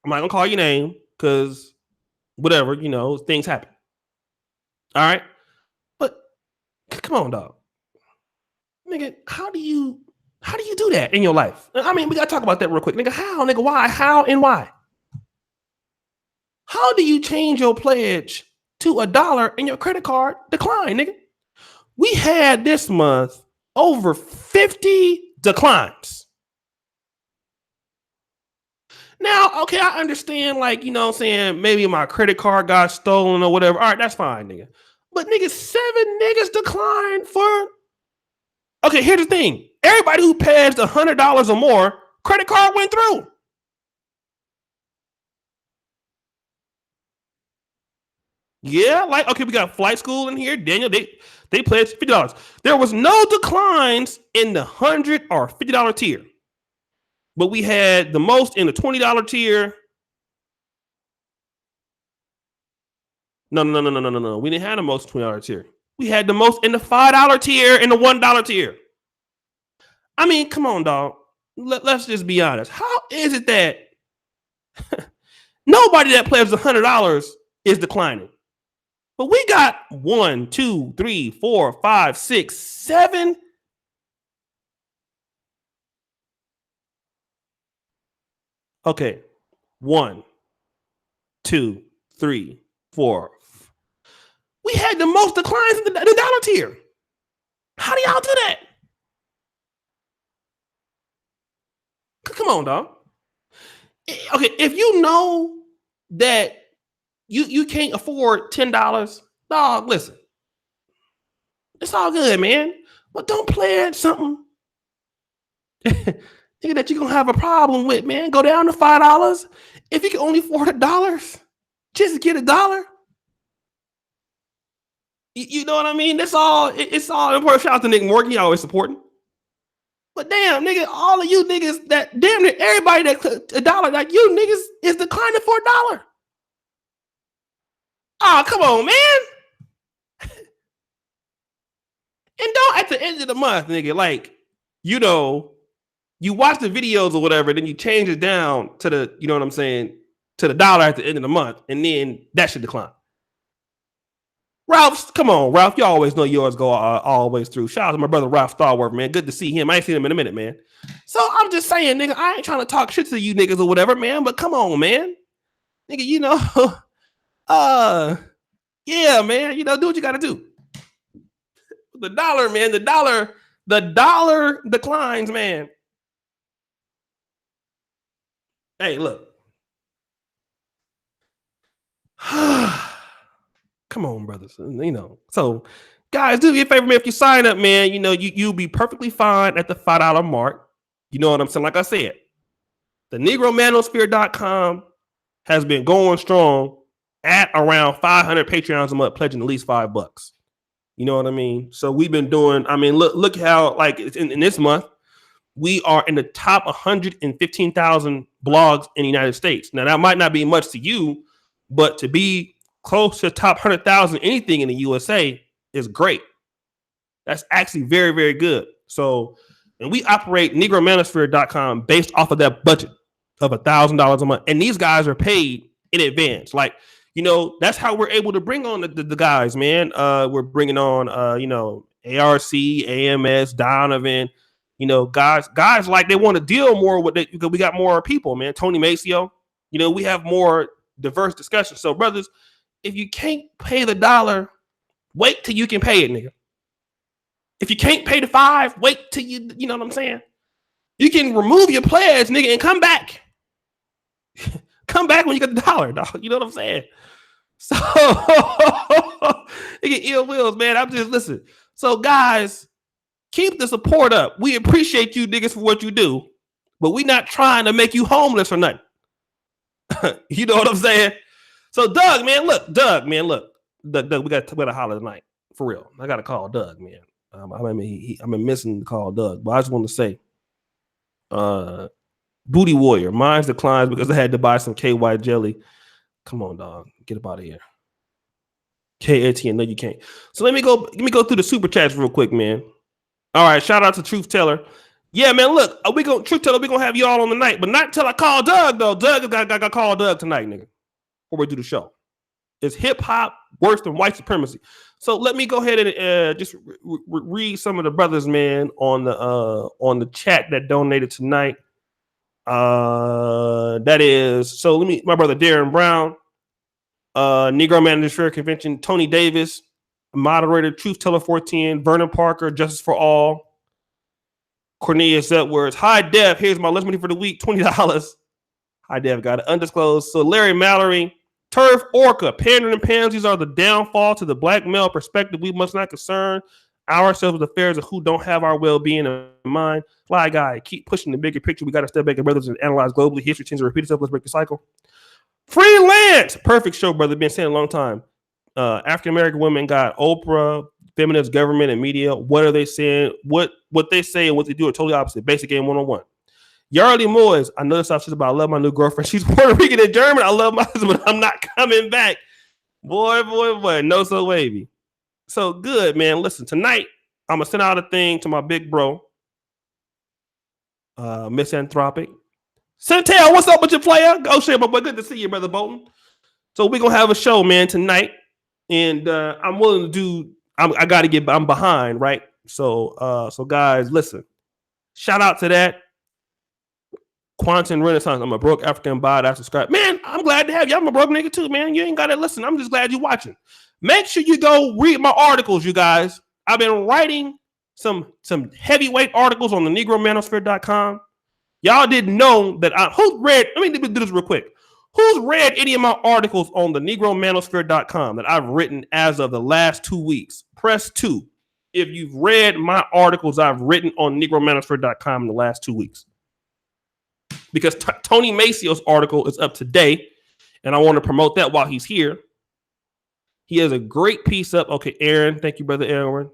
I'm not gonna call your name because whatever, things happen. All right. But come on, dog. Nigga, how do you do that in your life? I mean, we gotta talk about that real quick. Nigga, how? Nigga, why? How and why? How do you change your pledge to $1 and your credit card decline, nigga? We had this month over 50 declines. Now, okay, I understand, like, what I'm saying, maybe my credit card got stolen or whatever. All right, that's fine, nigga. But niggas, 7 niggas declined for. Okay, here's the thing. Everybody who pays $100 or more, credit card went through. Yeah, like, okay, we got Flight School in here. Daniel, they pledged $50. There was no declines in the $100 or $50 tier. But we had the most in the $20 tier. No. We didn't have the most $20 tier. We had the most in the $5 tier and the $1 tier. I mean, come on, dog. Let's just be honest. How is it that nobody that pledges $100 is declining? But we got 1, 2, 3, 4, 5, 6, 7. Okay. 1, 2, 3, 4. We had the most declines in the dollar tier. How do y'all do that? Come on, dog. Okay, if you know that you can't afford $10, dog, listen. It's all good, man. But don't pledge something that you're gonna have a problem with, man. Go down to $5. If you can only afford $1, just get $1. You know what I mean? That's all. It's all important. Shout out to Nick Morgan. He always supporting. But damn, nigga, all of you niggas that damn near everybody that $1, like you niggas, is declining for $1. Oh, come on, man. And don't at the end of the month, nigga, like, you know, you watch the videos or whatever, then you change it down to the, you know what I'm saying, to the $1 at the end of the month, and then that should decline. Ralph, come on, Ralph. You always know yours go always through. Shout out to my brother Ralph Starworth, man. Good to see him. I ain't seen him in a minute, man. So I'm just saying, nigga, I ain't trying to talk shit to you niggas or whatever, man. But come on, man, nigga, you know, yeah, man, you know, do what you got to do. The dollar, man, the dollar declines, man. Hey, look. Come on, brothers. You know, so guys, do me a favor, man. If you sign up, man, you know, you'll be perfectly fine at the $5 mark. You know what I'm saying? Like I said, the NegroManosphere.com has been going strong at around 500 Patreons a month, pledging at least $5. You know what I mean? So we've been doing, I mean, look how, like, in this month, we are in the top 115,000 blogs in the United States. Now, that might not be much to you, but to be close to the top 100,000 anything in the USA is great. That's actually very, very good. So, and we operate NegroManosphere.com based off of that budget of $1,000 a month. And these guys are paid in advance. Like, you know, that's how we're able to bring on the guys, man. We're bringing on, you know, ARC, AMS, Donovan, you know, guys like they want to deal more with it because we got more people, man. Tony Maceo, you know, we have more diverse discussions. So, brothers, if you can't pay the $1, wait till you can pay it, nigga. If you can't pay the $5, wait till you know what I'm saying? You can remove your pledge, nigga, and come back. Come back when you get the $1, dog. You know what I'm saying? So, nigga, ill wills, man. I'm just, listen. So, guys, keep the support up. We appreciate you niggas for what you do, but we not trying to make you homeless or nothing. You know what I'm saying? So, Doug, man, look. Doug, we got to holler tonight. For real. I got to call Doug, man. I've been missing the call Doug, but I just want to say, Booty Warrior, mine declines because I had to buy some KY jelly. Come on, dog, get up out of here. KATN, no, you can't. So let me go through the super chats real quick, man. All right, shout out to Truth Teller. Yeah, man, look, Truth Teller, we gonna have y'all on the night, but not until I call Doug though. Doug got to call Doug tonight, nigga, before we do the show. Is hip hop worse than white supremacy? So let me go ahead and just read some of the brothers, man, on the chat that donated tonight. That is, so my brother Darren Brown, Negro Manosphere Convention, Tony Davis, moderator, Truth Teller 410, Vernon Parker, Justice for All, Cornelius Edwards, High Def, here's my lunch money for the week, $20. High Def got it undisclosed. So Larry Mallory, Turf Orca, pandering and pansies are the downfall to the black male perspective. We must not concern ourselves with affairs of who don't have our well-being in mind. Fly Guy, keep pushing the bigger picture. We got to step back, brothers, and analyze globally. History tends to repeat itself. Let's break the cycle. Freelance, perfect show, brother. Been saying a long time. African American women got Oprah, feminist government, and media. What are they saying? What they say and what they do are totally opposite. Basic game 101. Yarly Moyes, I know this shit about I love my new girlfriend. She's Puerto Rican and German. I love my husband. I'm not coming back. Boy. No, so wavy. So good, man. Listen, tonight I'm gonna send out a thing to my big bro, Misanthropic. Centel, what's up with your player? Go share, my boy. Good to see you, brother Bolton. So we're gonna have a show, man, tonight, and I'm willing to do. I'm behind, right? So guys, listen. Shout out to that. Quantum Renaissance. I'm a broke African bod. I subscribe. Man, I'm glad to have you. I'm a broke nigga too, man. You ain't got to listen. I'm just glad you're watching. Make sure you go read my articles, you guys. I've been writing some heavyweight articles on the negromanosphere.com. Y'all didn't know that who read, let me do this real quick. Who's read any of my articles on the negromanosphere.com that I've written as of the last 2 weeks? Press 2 if you've read my articles I've written on negromanosphere.com in the last 2 weeks. Because Tony Macio's article is up today, and I want to promote that while he's here. He has a great piece up. Okay, Aaron, thank you, brother Aaron.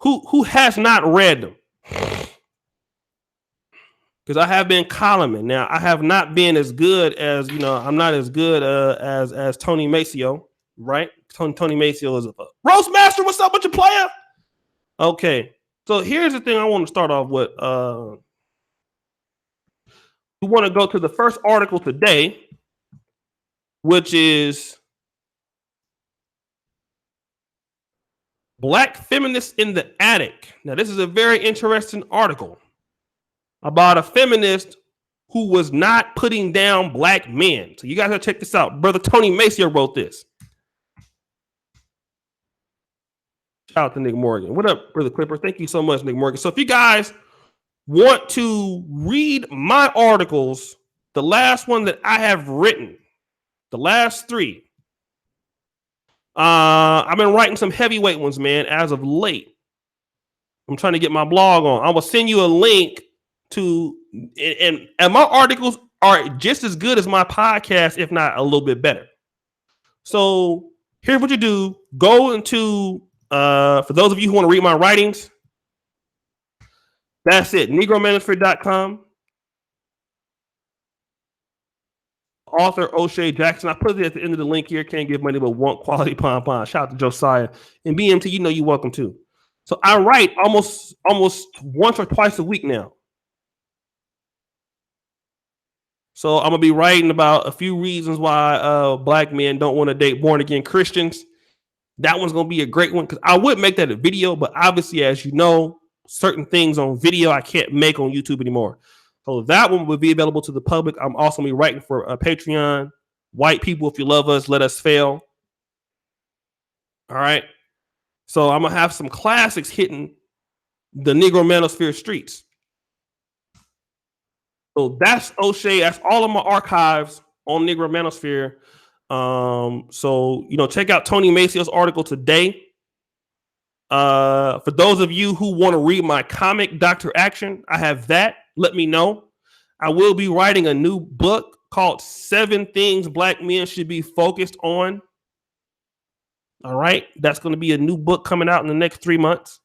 Who has not read them? Because I have been columning. Now, I have not been as good as, I'm not as good as Tony Macio, right? Tony Macio is a Roast Master. What's up with your player? Okay, so here's the thing I want to start off with. We want to go to the first article today, which is Black Feminists in the Attic. Now, this is a very interesting article about a feminist who was not putting down black men. So you guys gotta check this out. Brother Tony Macio wrote this. Shout out to Nick Morgan. What up, Brother Clipper? Thank you so much, Nick Morgan. So if you guys want to read my articles, the last one that I have written, the last 3, I've been writing some heavyweight ones, man, as of late. I'm trying to get my blog on. I will send you a link to, and my articles are just as good as my podcast, if not a little bit better. So here's what you do. Go into, for those of you who want to read my writings, that's it. Negromanosphere.com. Author O'Shea Jackson. I put it at the end of the link here. Can't give money but want quality pom-pom. Shout out to Josiah. And BMT, you're welcome too. So I write almost once or twice a week now. So I'm going to be writing about a few reasons why black men don't want to date born-again Christians. That one's going to be a great one because I would make that a video, but obviously, as you know, certain things on video I can't make on YouTube anymore. So that one will be available to the public. I'm also going to be writing for Patreon. White people, if you love us, let us fail. All right. So I'm going to have some classics hitting the Negro Manosphere streets. So that's O'Shea. That's all of my archives on Negro Manosphere. So, check out Tony Macio's article today. For those of you who want to read my comic, Dr. Action, I have that. Let me know. I will be writing a new book called 7 Things Black Men Should Be Focused On. All right. That's going to be a new book coming out in the next 3 months.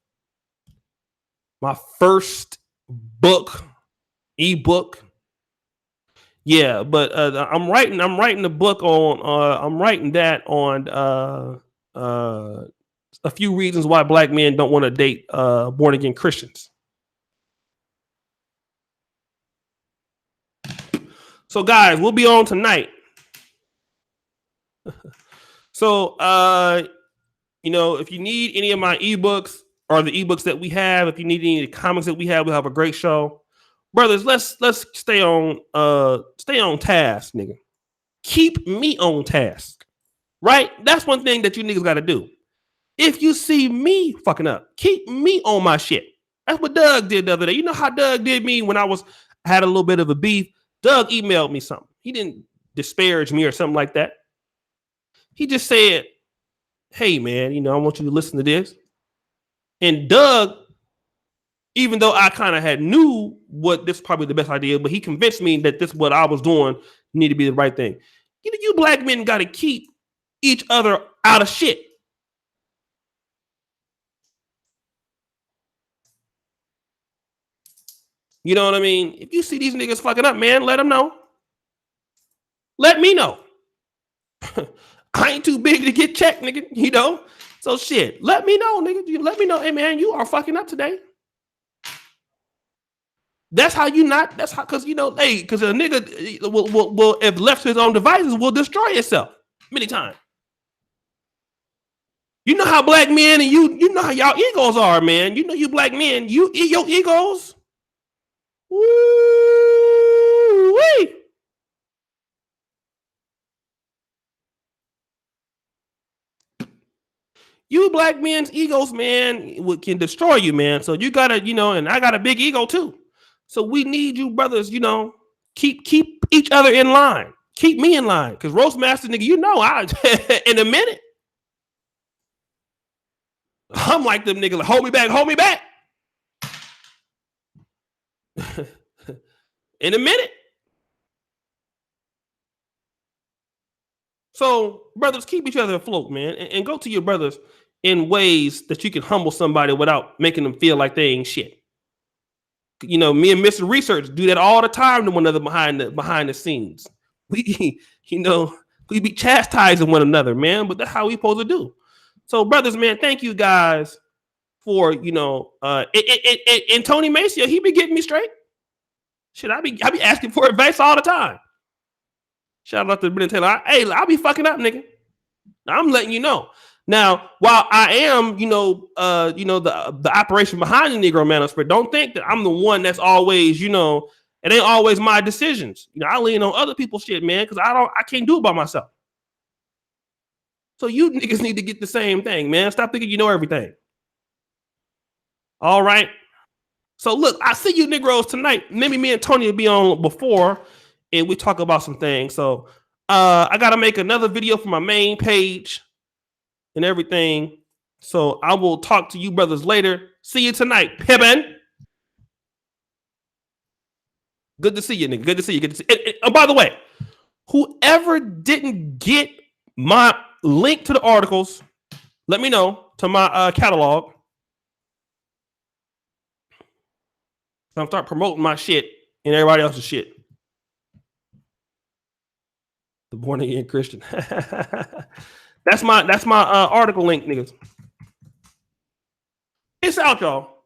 My first book, ebook. Yeah, but I'm writing the book on I'm writing that on a few reasons why black men don't want to date born again Christians. So guys, we'll be on tonight. So if you need any of my ebooks or the ebooks that we have, if you need any of the comics that we have a great show. Brothers, let's stay on task, nigga. Keep me on task. Right? That's one thing that you niggas gotta do. If you see me fucking up, keep me on my shit. That's what Doug did the other day. You know how Doug did me when I had a little bit of a beef? Doug emailed me something. He didn't disparage me or something like that. He just said, hey, man, you know, I want you to listen to this. And Doug, even though I kind of had knew what this is probably the best idea, but he convinced me that this what I was doing need to be the right thing. You know, you black men got to keep each other out of shit. You know what I mean? If you see these niggas fucking up, man, let them know. Let me know. I ain't too big to get checked, nigga. You know? So shit, let me know, nigga. You let me know, hey man, you are fucking up today. That's how you not. That's how, because you know, hey, because a nigga will if left to his own devices will destroy itself many times. You know how black men and you know how y'all egos are, man. You know you black men, you your egos. Woo-wee. You black men's egos, man, can destroy you, man. So you gotta, you know, and I got a big ego too. So we need you, brothers, you know, keep each other in line. Keep me in line. Cause Roastmaster, nigga, you know, I in a minute. I'm like them niggas, like, hold me back, hold me back. In a minute. So, brothers, keep each other afloat, man, and go to your brothers in ways that you can humble somebody without making them feel like they ain't shit. You know, me and Mr. Research do that all the time to one another behind the scenes. We, you know, we be chastising one another, man, but that's how we supposed to do. So, brothers, man, thank you guys for, you know, and Tony Maceo, he be getting me straight. Shit, I be asking for advice all the time. Shout out to Brennan Taylor. Hey, I'll be fucking up, nigga. I'm letting you know. Now, while I am, you know, the operation behind the Negro Manosphere, don't think that I'm the one that's always, you know, it ain't always my decisions. You know, I lean on other people's shit, man, because I can't do it by myself. So you niggas need to get the same thing, man. Stop thinking you know everything. All right. So look, I see you Negroes tonight. Maybe me and Tony will be on before and we talk about some things. So I gotta make another video for my main page and everything. So I will talk to you brothers later. See you tonight, Pippin. Good to see you, nigga. Good to see you. Good to see you. And by the way, whoever didn't get my link to the articles, let me know to my catalog. So I'm start promoting my shit and everybody else's shit. The born again Christian. That's my article link, niggas. Peace out, y'all.